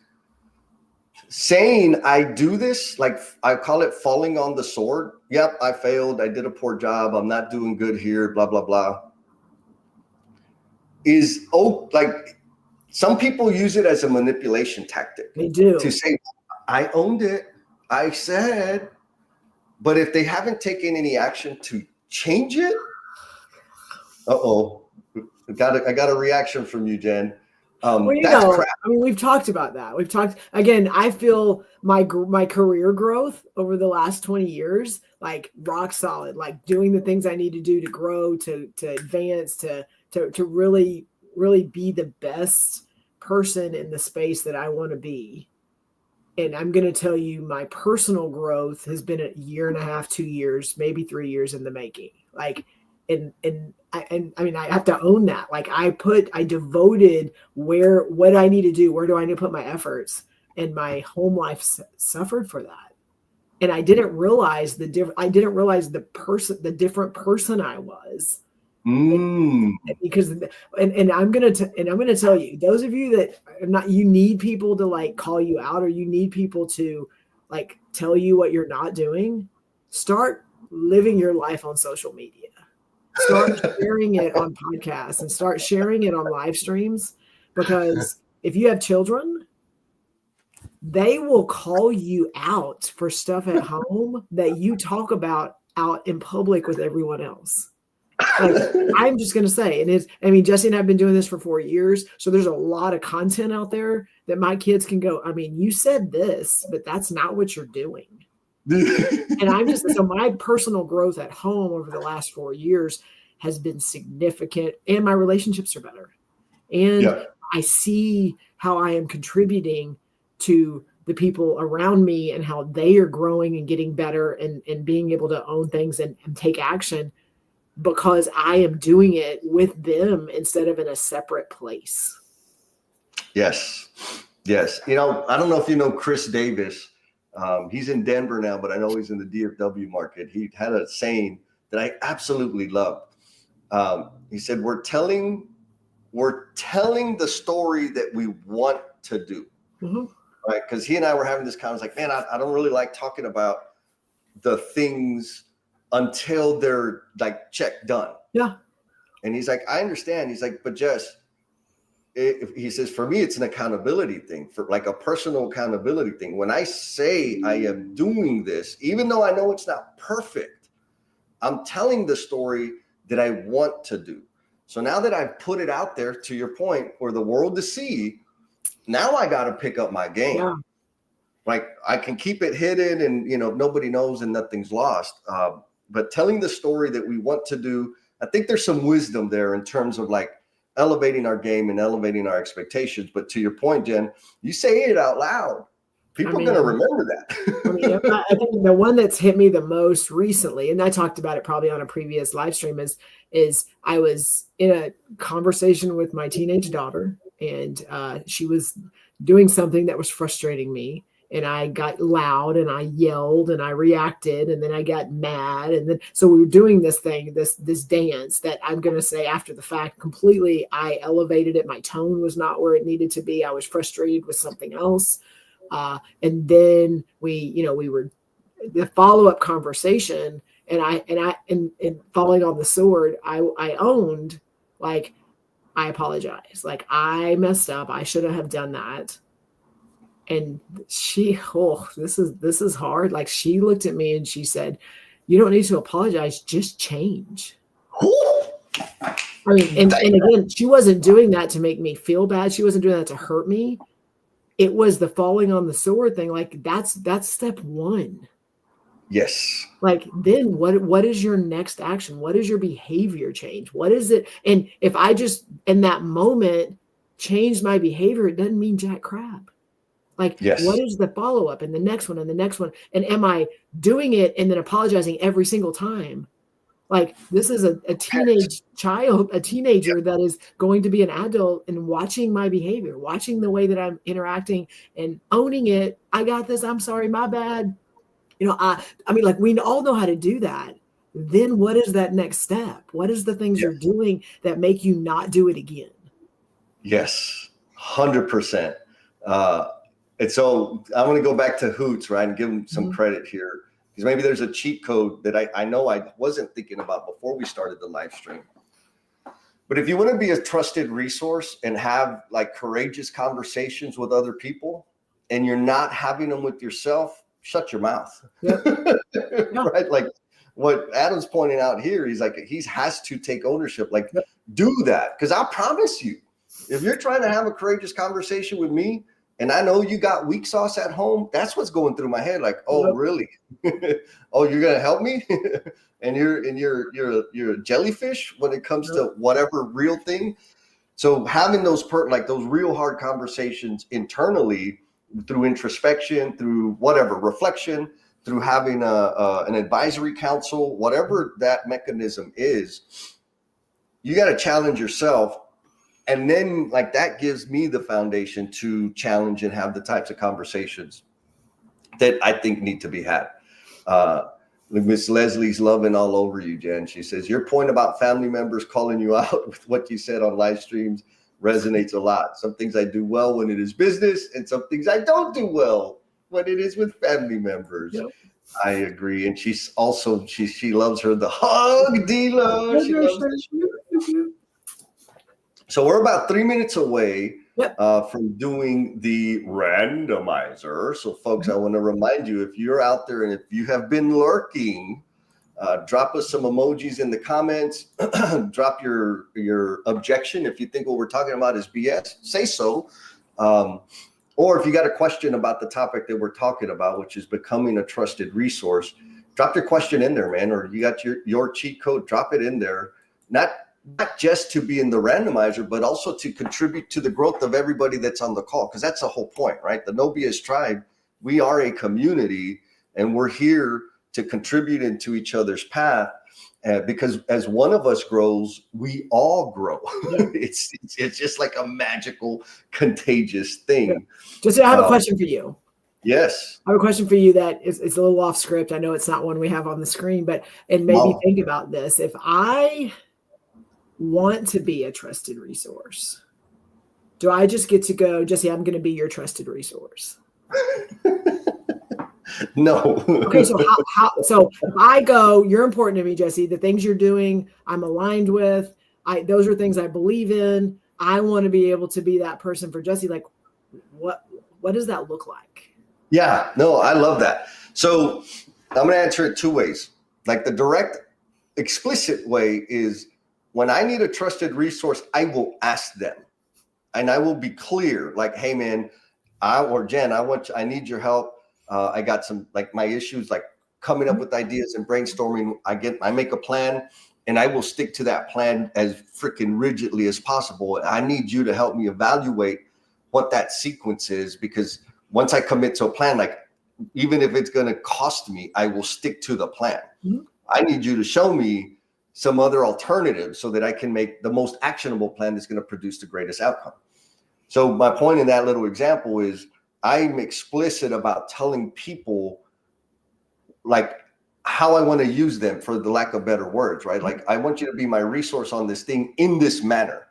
saying I do this, like I call it falling on the sword. Yep, I failed. I did a poor job. I'm not doing good here, blah, blah, blah. Like some people use it as a manipulation tactic. They do. To say, I owned it. I said, but if they haven't taken any action to change it, I got a reaction from you, Jen. That's crap. I mean, we've talked about that. We've talked again. I feel my career growth over the last 20 years, like rock solid, like doing the things I need to do to grow, to advance, to really, really be the best person in the space that I want to be. And I'm going to tell you, my personal growth has been a year and a half, 2 years, maybe 3 years in the making. Like, and I mean, I have to own that. Like I devoted what I need to do. Where do I need to put my efforts? And my home life suffered for that. And I didn't realize the different person I was. Because and I'm gonna tell you, those of you that are not, you need people to like call you out, or you need people to like tell you what you're not doing. Start living your life on social media. Start sharing it on podcasts and start sharing it on live streams, because if you have children, they will call you out for stuff at home that you talk about out in public with everyone else. Like, I'm just going to say, and Jesse and I have been doing this for 4 years. So there's a lot of content out there that my kids can go, I mean, you said this, but that's not what you're doing. And so my personal growth at home over the last 4 years has been significant, and my relationships are better. And I see how I am contributing to the people around me and how they are growing and getting better and being able to own things and take action, because I am doing it with them instead of in a separate place. Yes. I don't know if you know Chris Davis. He's in Denver now, but I know he's in the DFW market. He had a saying that I absolutely loved. He said, we're telling the story that we want to do. Mm-hmm. Right? Because he and I were having this conversation, like, man, I don't really like talking about the things until they're like check done. Yeah. And he's like, I understand. He's like, but Jess, he says, for me, it's an accountability thing, for like a personal accountability thing. When I say I am doing this, even though I know it's not perfect, I'm telling the story that I want to do. So now that I've put it out there, to your point, for the world to see, now I got to pick up my game. Yeah. Like I can keep it hidden and, nobody knows and nothing's lost. But telling the story that we want to do, I think there's some wisdom there in terms of like elevating our game and elevating our expectations. But to your point, Jen, you say it out loud, people are going to remember that. I think the one that's hit me the most recently, and I talked about it probably on a previous live stream, is I was in a conversation with my teenage daughter, and she was doing something that was frustrating me. And I got loud and I yelled and I reacted, and then I got mad. And then, so we were doing this thing, this dance that I'm going to say after the fact completely, I elevated it. My tone was not where it needed to be. I was frustrated with something else. And then we were the follow-up conversation, and falling on the sword, I owned, like, I apologize. Like, I messed up. I shouldn't have done that. And this is hard. Like, she looked at me and she said, "You don't need to apologize, just change." I mean, and again, she wasn't doing that to make me feel bad. She wasn't doing that to hurt me. It was the falling on the sword thing. Like, that's step one. Yes. Like, then what is your next action? What is your behavior change? What is it? And if I just in that moment changed my behavior, it doesn't mean jack crap. Like, yes. What is the follow-up and the next one and the next one? And am I doing it and then apologizing every single time? Like, this is a teenager that is going to be an adult and watching my behavior, watching the way that I'm interacting and owning it. I got this. I'm sorry. My bad. I mean, like, we all know how to do that. Then what is that next step? What is the things you're doing that make you not do it again? Yes, 100%. And so I'm going to go back to Hoots, right, and give him some credit here, because maybe there's a cheat code that I know I wasn't thinking about before we started the live stream. But if you want to be a trusted resource and have like courageous conversations with other people, and you're not having them with yourself, shut your mouth. Yep. Right? Like what Adam's pointing out here, he's like, he has to take ownership. Like, do that. Because I promise you, if you're trying to have a courageous conversation with me, and I know you got weak sauce at home, that's what's going through my head. Like, oh, really? Oh, you're gonna help me? And you're a jellyfish when it comes to whatever real thing. So having those those real hard conversations internally through introspection, through whatever reflection, through having an advisory council, whatever that mechanism is, you got to challenge yourself. And then like that gives me the foundation to challenge and have the types of conversations that I think need to be had. Miss Leslie's loving all over you, Jen. She says, your point about family members calling you out with what you said on live streams resonates a lot. Some things I do well when it is business, and some things I don't do well when it is with family members. Yep. I agree. And she's also, she loves her the hug, D-Lo. She loves So we're about 3 minutes away from doing the randomizer. So folks, I want to remind you, if you're out there and if you have been lurking, drop us some emojis in the comments. Drop your objection. If you think what we're talking about is BS, say so. Or if you got a question about the topic that we're talking about, which is becoming a trusted resource, drop your question in there, man. Or you got your cheat code, drop it in there. Not just to be in the randomizer, but also to contribute to the growth of everybody that's on the call. Because that's the whole point, right? The No BS Tribe, we are a community and we're here to contribute into each other's path, because as one of us grows, we all grow. Yeah. It's just like a magical, contagious thing. Yeah. Just I have a question for you. Yes. I have a question for you that is a little off script. I know it's not one we have on the screen, but it made me think about this. If I want to be a trusted resource, do I just get to go, Jesse, I'm going to be your trusted resource? No. Okay, so so if I go, you're important to me, Jesse, the things you're doing, I'm aligned with, those are things I believe in. I want to be able to be that person for Jesse. Like, what does that look like? Yeah, no, I love that. So I'm going to answer it two ways. Like the direct, explicit way is when I need a trusted resource, I will ask them and I will be clear. Like, hey man, Jen, I need your help. I got some, like my issues, like coming up with ideas and brainstorming. I make a plan and I will stick to that plan as freaking rigidly as possible. I need you to help me evaluate what that sequence is, because once I commit to a plan, like even if it's going to cost me, I will stick to the plan. Mm-hmm. I need you to show me some other alternatives so that I can make the most actionable plan that's going to produce the greatest outcome. So my point in that little example is I'm explicit about telling people like how I want to use them, for the lack of better words, right? Like I want you to be my resource on this thing in this manner,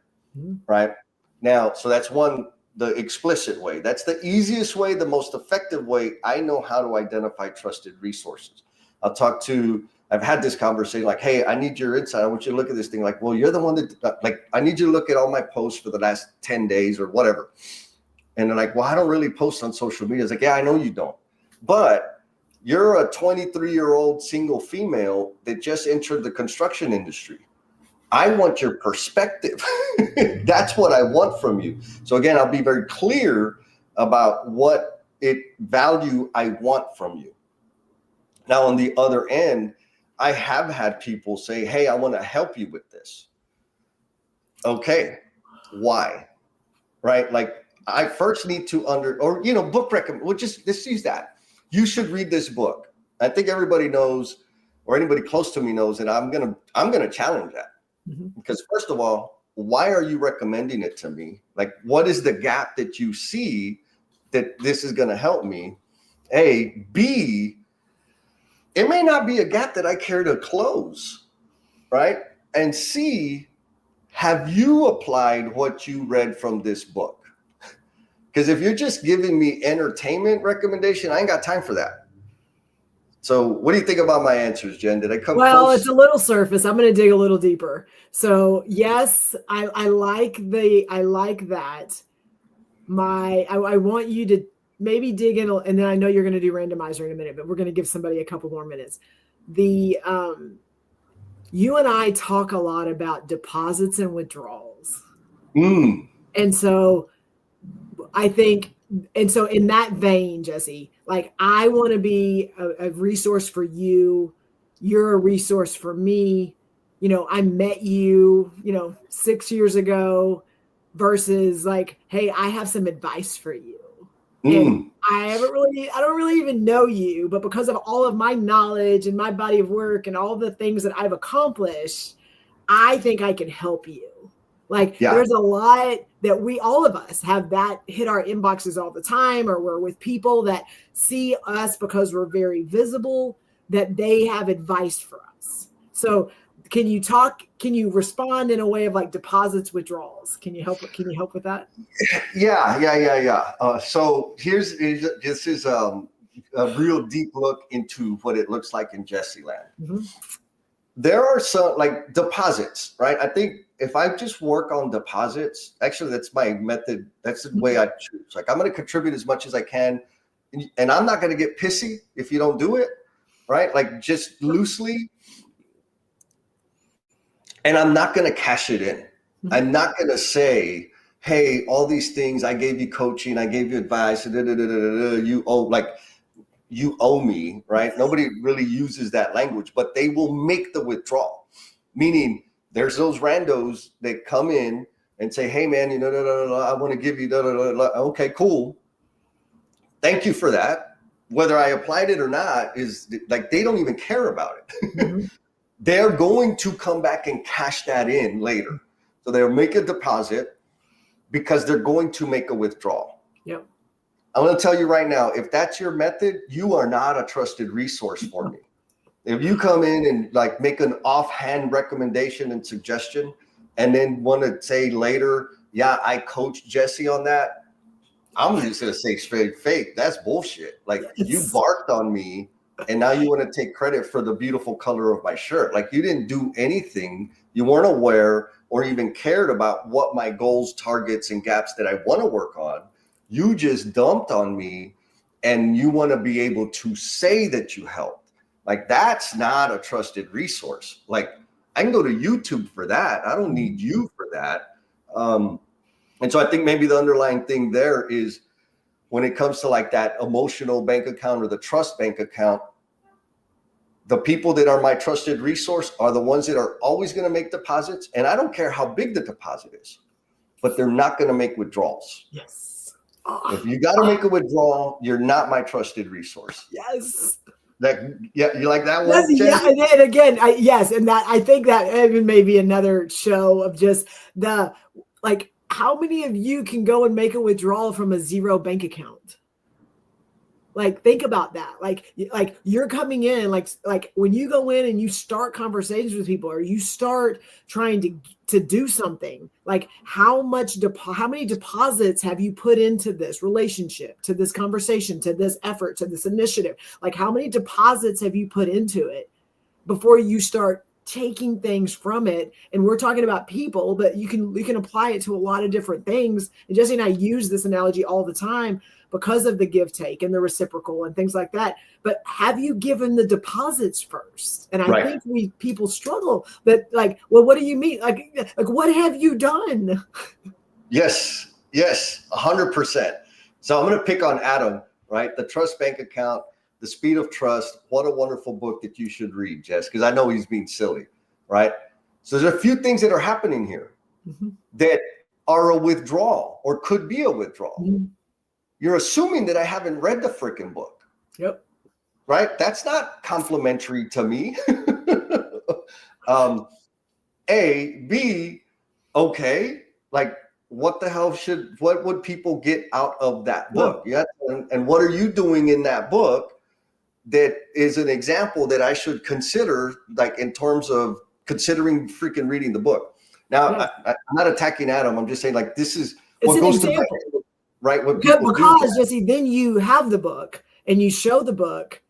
right? Now, so that's the explicit way. That's the easiest way, the most effective way. I know how to identify trusted resources. I've had this conversation like, hey, I need your insight. I want you to look at this thing. Like, well, you're the one that, like, I need you to look at all my posts for the last 10 days or whatever. And they're like, well, I don't really post on social media. It's like, yeah, I know you don't. But you're a 23-year-old single female that just entered the construction industry. I want your perspective. That's what I want from you. So again, I'll be very clear about what value I want from you. Now, on the other end, I have had people say, hey, I want to help you with this. Okay, why? Right? Like, I first need to book recommend. Let's use that. You should read this book. I think everybody knows, or anybody close to me knows, that I'm gonna challenge that. Mm-hmm. Because first of all, why are you recommending it to me? Like, what is the gap that you see that this is gonna help me? A, B, it may not be a gap that I care to close, right? And C, have you applied what you read from this book? Because if you're just giving me entertainment recommendation, I ain't got time for that. So what do you think about my answers, Jen? Did I come close? It's a little surface. I'm going to dig a little deeper. So yes, I like that. I want you to maybe dig in, and then I know you're going to do randomizer in a minute, but we're going to give somebody a couple more minutes. You and I talk a lot about deposits and withdrawals. And so I think, and so in that vein, Jesse, like, I want to be a resource for you. You're a resource for me. You know, I met you, 6 years ago versus like, hey, I have some advice for you. And I don't really even know you, but because of all of my knowledge and my body of work and all the things that I've accomplished, I think I can help you. Like, there's a lot that all of us have that hit our inboxes all the time, or we're with people that see us because we're very visible, that they have advice for us. So can you respond in a way of like deposits, withdrawals? Can you help with that? Yeah. So this is a real deep look into what it looks like in Jesse land. Mm-hmm. There are some like deposits, right? I think if I just work on deposits, actually that's my method. That's the way I choose. Like, I'm going to contribute as much as I can, and I'm not going to get pissy if you don't do it, right? Like, just loosely. And I'm not going to cash it in. Mm-hmm. I'm not going to say, hey, all these things, I gave you coaching, I gave you advice, you owe me, right? Nobody really uses that language, but they will make the withdrawal. Meaning, there's those randos that come in and say, hey man, I want to give you, okay, cool. Thank you for that. Whether I applied it or not is like, they don't even care about it. Mm-hmm. They're going to come back and cash that in later. So they'll make a deposit because they're going to make a withdrawal. Yep. I'm going to tell you right now, if that's your method, you are not a trusted resource for me. If you come in and like make an offhand recommendation and suggestion, and then want to say later, yeah, I coached Jesse on that, I'm just going to say straight fake. That's bullshit. Like, you barked on me, and now you want to take credit for the beautiful color of my shirt. Like, you didn't do anything. You weren't aware or even cared about what my goals, targets, and gaps that I want to work on. You just dumped on me, and you want to be able to say that you helped. Like, that's not a trusted resource. Like, I can go to YouTube for that. I don't need you for that. And so I think maybe the underlying thing there is, when it comes to like that emotional bank account or the trust bank account, the people that are my trusted resource are the ones that are always going to make deposits. And I don't care how big the deposit is, but they're not going to make withdrawals. Yes. If you got to make a withdrawal, you're not my trusted resource. Yes. You like that one? Yes, yeah, and again, yes, and that I think that even maybe another show of just the like, how many of you can go and make a withdrawal from a zero bank account? Like, think about that. Like you're coming in, like when you go in and you start conversations with people, or you start trying to do something, like how many deposits have you put into this relationship, to this conversation, to this effort, to this initiative? Like, how many deposits have you put into it before you start taking things from it. And we're talking about people, but you can apply it to a lot of different things. And Jesse and I use this analogy all the time because of the give take and the reciprocal and things like that. But have you given the deposits first? And I think people struggle that, like, well, what do you mean? Like what have you done? Yes, 100%. So I'm going to pick on Adam, right? The Trust Bank Account, The Speed of Trust. What a wonderful book that you should read, Jess, because I know he's being silly, right? So there's a few things that are happening here that are a withdrawal or could be a withdrawal. You're assuming that I haven't read the freaking book. Yep. Right? That's not complimentary to me. A, B, okay, like what the hell what would people get out of that book? Yeah. And what are you doing in that book that is an example that I should consider, like in terms of considering freaking reading the book? Now, I'm not attacking Adam. I'm just saying, like, this is what goes to my, right? What people because Jesse, then you have the book and you show the book.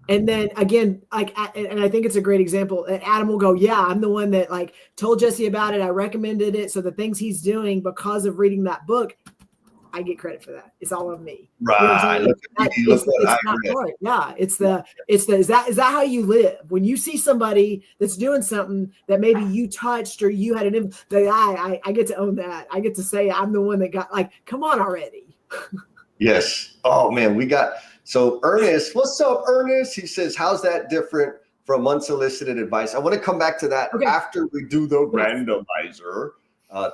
And then again, like, and I think it's a great example. Adam will go, yeah, I'm the one that like told Jesse about it. I recommended it. So the things he's doing because of reading that book, I get credit for that. It's all on me. Right. You know it's not part. Yeah. It's the, is that how you live? When you see somebody that's doing something that maybe you touched or you had I get to own that. I get to say, I'm the one that got, like, come on already. Yes. Oh man, so Ernest, what's up, Ernest? He says, how's that different from unsolicited advice? I want to come back to that after we do the randomizer.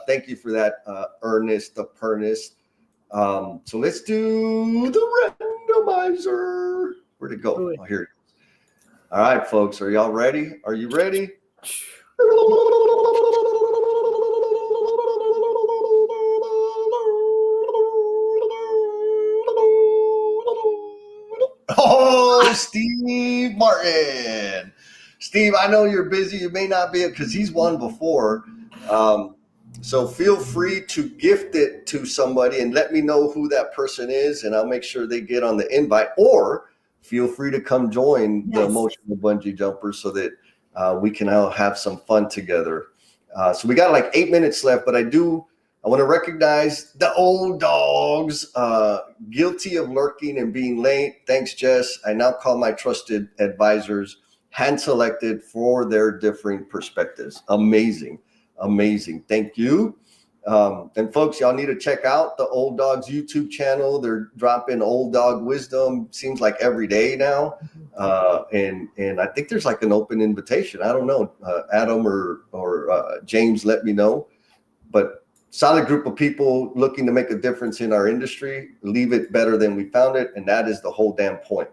Thank you for that, Ernest, the Pernest. So let's do the randomizer. Where'd it go? Oh, here it is. All right, folks, are y'all ready? Are you ready? Oh, Steve Martin. Steve, I know you're busy. You may not be, because he's won before. So feel free to gift it to somebody and let me know who that person is, and I'll make sure they get on the invite. Or feel free to come join the Emotional Bungee Jumpers so that we can all have some fun together. So we got like 8 minutes left, but I want to recognize the old dogs, guilty of lurking and being late. Thanks, Jess. I now call my trusted advisors hand-selected for their differing perspectives. Amazing. Thank you. And folks, y'all need to check out the Old Dogs YouTube channel. They're dropping old dog wisdom, seems like every day now. And I think there's like an open invitation. I don't know, Adam or James, let me know. But solid group of people looking to make a difference in our industry, leave it better than we found it. And that is the whole damn point.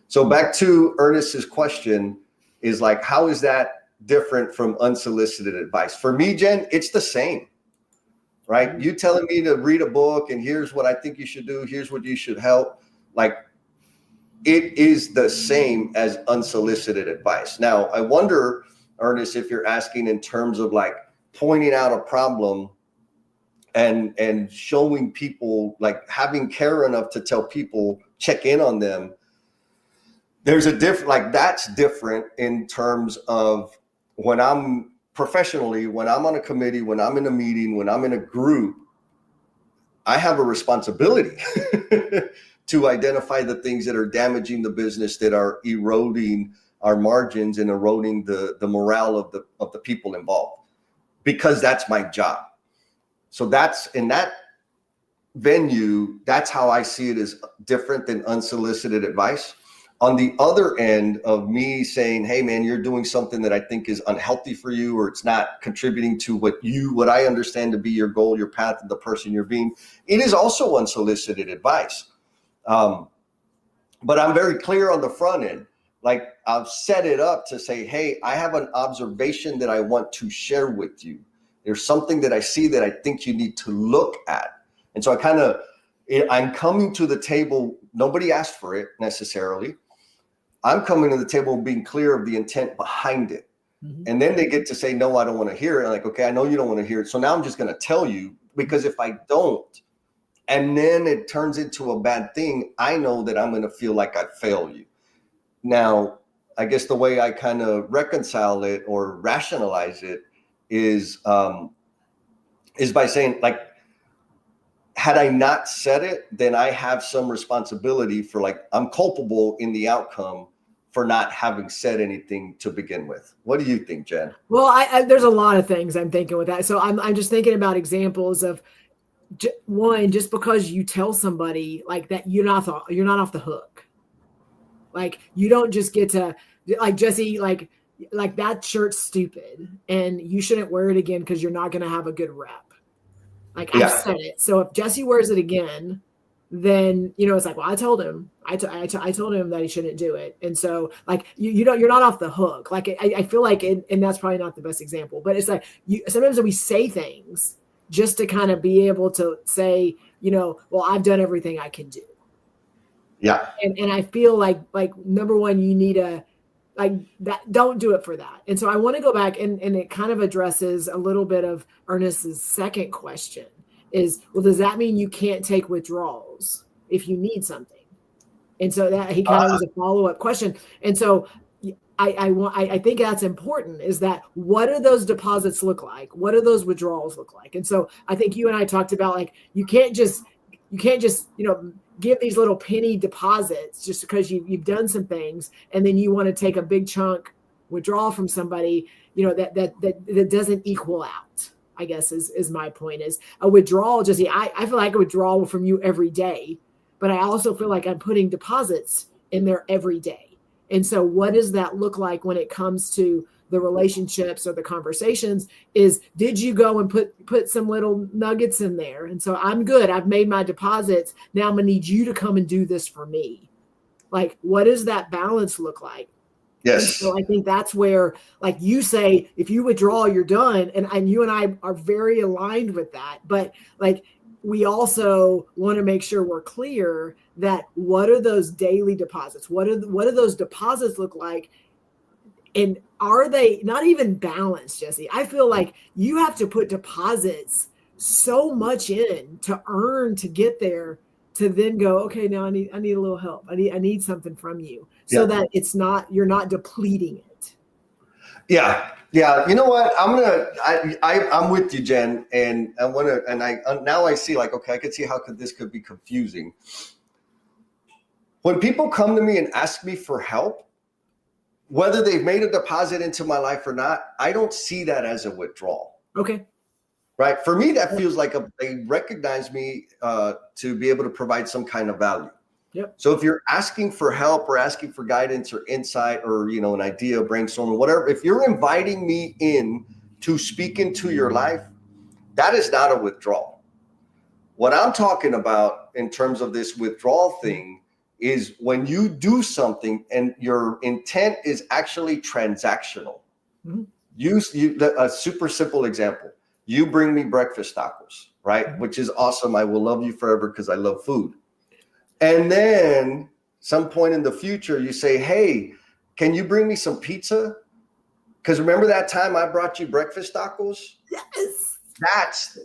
So back to Ernest's question is like, how is that different from unsolicited advice? For me, Jen, it's the same, right? You telling me to read a book and here's what I think you should do. Here's what you should help. Like, it is the same as unsolicited advice. Now, I wonder, Ernest, if you're asking in terms of like pointing out a problem and showing people, like having care enough to tell people, check in on them. There's a different, like that's different in terms of when I'm professionally, when I'm on a committee, when I'm in a meeting, when I'm in a group, I have a responsibility to identify the things that are damaging the business, that are eroding our margins and eroding the morale of the people involved, because that's my job. So that's in that venue, that's how I see it, as different than unsolicited advice. On the other end of me saying, hey man, you're doing something that I think is unhealthy for you, or it's not contributing to what I understand to be your goal, your path, and the person you're being, it is also unsolicited advice. But I'm very clear on the front end. Like, I've set it up to say, hey, I have an observation that I want to share with you. There's something that I see that I think you need to look at. And so I'm coming to the table. Nobody asked for it necessarily. I'm coming to the table being clear of the intent behind it. Mm-hmm. And then they get to say, no, I don't want to hear it. I'm like, okay, I know you don't want to hear it. So now I'm just going to tell you, because if I don't, and then it turns into a bad thing, I know that I'm going to feel like I fail you. Now, I guess the way I kind of reconcile it or rationalize it is by saying, like, had I not said it, then I have some responsibility for, like, I'm culpable in the outcome for not having said anything to begin with. What do you think, Jen? Well, I there's a lot of things I'm thinking with that. So I'm just thinking about examples of one, just because you tell somebody like that, you're not off the hook. Like, you don't just get to, like, Jesse, like that shirt's stupid and you shouldn't wear it again because you're not going to have a good rep. Like, I've said it. So if Jesse wears it again, then, you know, it's like, well, I told him that he shouldn't do it. And so, like, you're not off the hook. Like, I feel like, and that's probably not the best example, but it's like, sometimes we say things just to kind of be able to say, you know, well, I've done everything I can do. Yeah. And I feel like number one, you need a, like, that, don't do it for that. And so I want to go back and it kind of addresses a little bit of Ernest's second question is, well, does that mean you can't take withdrawals if you need something? And so that he kind of was a follow-up question. And so I think that's important, is that what do those deposits look like? What do those withdrawals look like? And so I think you and I talked about, like, you can't just, you know, give these little penny deposits just because you've done some things, and then you want to take a big chunk withdrawal from somebody, you know, that doesn't equal out, I guess is my point. Is a withdrawal, just, I feel like a withdrawal from you every day, but I also feel like I'm putting deposits in there every day. And so what does that look like when it comes to the relationships or the conversations? Is, did you go and put some little nuggets in there? And so I'm good. I've made my deposits. Now I'm gonna need you to come and do this for me. Like, what does that balance look like? Yes. And so I think that's where, like you say, if you withdraw, you're done. And you and I are very aligned with that. But, like, we also want to make sure we're clear that what are those daily deposits? What do those deposits look like? And are they not even balanced, Jesse? I feel like you have to put deposits so much in to earn to get there, to then go, okay, now I need a little help. I need something from you, so that it's not, you're not depleting it. Yeah. You know what? I'm with you, Jen. And I want to, and now I see, like, okay, I could see how this could be confusing. When people come to me and ask me for help, whether they've made a deposit into my life or not, I don't see that as a withdrawal. Okay. Right. For me, that feels like they recognize me to be able to provide some kind of value. Yep. So if you're asking for help or asking for guidance or insight or, you know, an idea, brainstorming, whatever, if you're inviting me in to speak into your life, that is not a withdrawal. What I'm talking about in terms of this withdrawal thing is when you do something and your intent is actually transactional. Mm-hmm. A super simple example. You bring me breakfast tacos, right? Mm-hmm. Which is awesome. I will love you forever because I love food. And then some point in the future, you say, hey, can you bring me some pizza? Because remember that time I brought you breakfast tacos? Yes.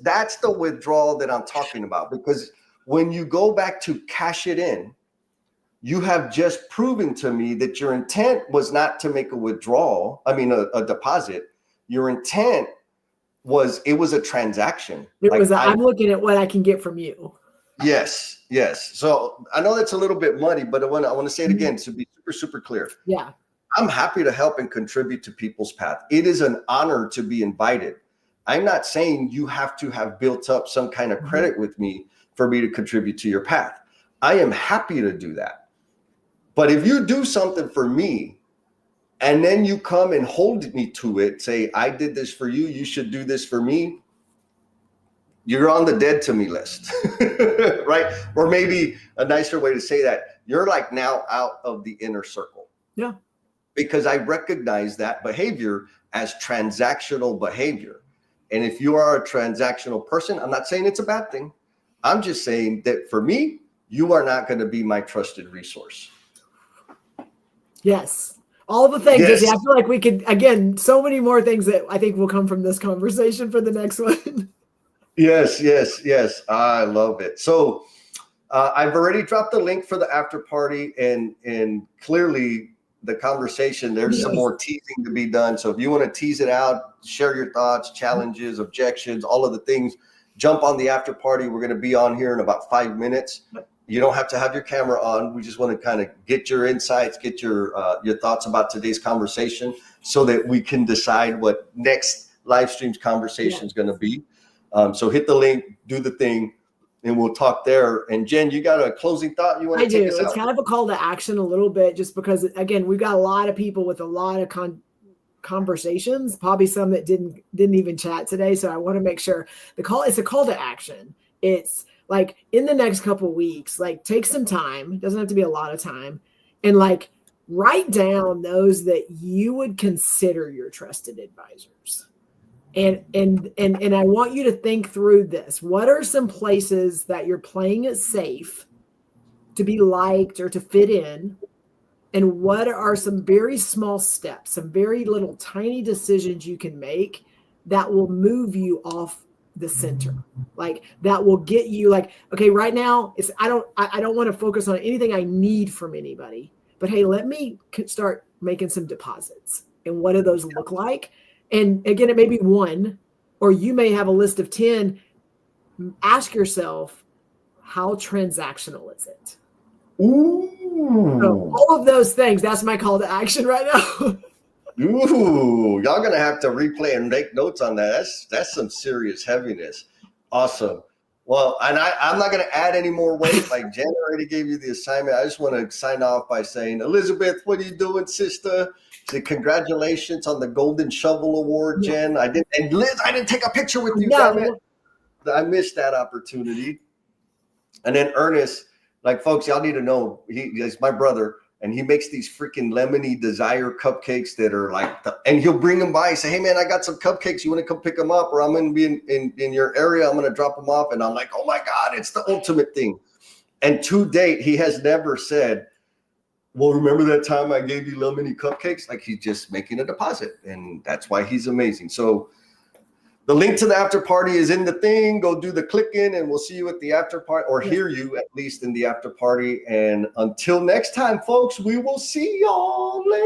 That's the withdrawal that I'm talking about. Because when you go back to cash it in, you have just proven to me that your intent was not to make a withdrawal. I mean, a deposit. Your intent was, it was a transaction. I'm looking at what I can get from you. Yes. So I know that's a little bit muddy, but I want to say it again to be super, super clear. Yeah. I'm happy to help and contribute to people's path. It is an honor to be invited. I'm not saying you have to have built up some kind of credit with me for me to contribute to your path. I am happy to do that. But if you do something for me and then you come and hold me to it, say, I did this for you, you should do this for me, you're on the dead to me list, right? Or maybe a nicer way to say that, you're like now out of the inner circle. Yeah. Because I recognize that behavior as transactional behavior. And if you are a transactional person, I'm not saying it's a bad thing. I'm just saying that for me, you are not going to be my trusted resource. Yes. All the things. Yes. I feel like we could, again, so many more things that I think will come from this conversation for the next one. Yes. I love it. So I've already dropped the link for the after party, and clearly the conversation, there's some Yes. more teasing to be done. So if you want to tease it out, share your thoughts, challenges, objections, all of the things, jump on the after party. We're going to be on here in about 5 minutes. You don't have to have your camera on. We just want to kind of get your insights, get your thoughts about today's conversation so that we can decide what next live stream's conversation is going to be. So hit the link, do the thing, and we'll talk there. And Jen, you got a closing thought you want to take us out? It's kind of a call to action a little bit, just because, again, we've got a lot of people with a lot of conversations, probably some that didn't even chat today. So I want to make sure it's a call to action. It's like, in the next couple of weeks, like, take some time. It doesn't have to be a lot of time, and like, write down those that you would consider your trusted advisors. And I want you to think through this. What are some places that you're playing it safe to be liked or to fit in? And what are some very small steps, some very little tiny decisions you can make that will move you off the center? Like, that will get you, like, okay, right now I don't want to focus on anything I need from anybody, but hey, let me start making some deposits. And what do those look like? And again, it may be one, or you may have a list of 10. Ask yourself, how transactional is it? Ooh. So all of those things, that's my call to action right now. Ooh, y'all gonna have to replay and make notes on that. That's some serious heaviness. Awesome. Well, and I'm not gonna add any more weight. Like Jen already gave you the assignment. I just want to sign off by saying, Elizabeth, what are you doing, sister? Say congratulations on the Golden Shovel Award, Jen. And Liz, I didn't take a picture with you. No. Damn it. I missed that opportunity. And then Ernest, like, folks, y'all need to know, he's my brother, and he makes these freaking lemony desire cupcakes that are like, and he'll bring them by and say, hey man, I got some cupcakes. You want to come pick them up? Or I'm going to be in your area. I'm going to drop them off. And I'm like, oh my God, it's the ultimate thing. And to date, he has never said, well, remember that time I gave you lemony cupcakes? Like, he's just making a deposit, and that's why he's amazing. So the link to the after party is in the thing. Go do the click in, and we'll see you at the after party, or hear you at least in the after party. And until next time, folks, we will see y'all later.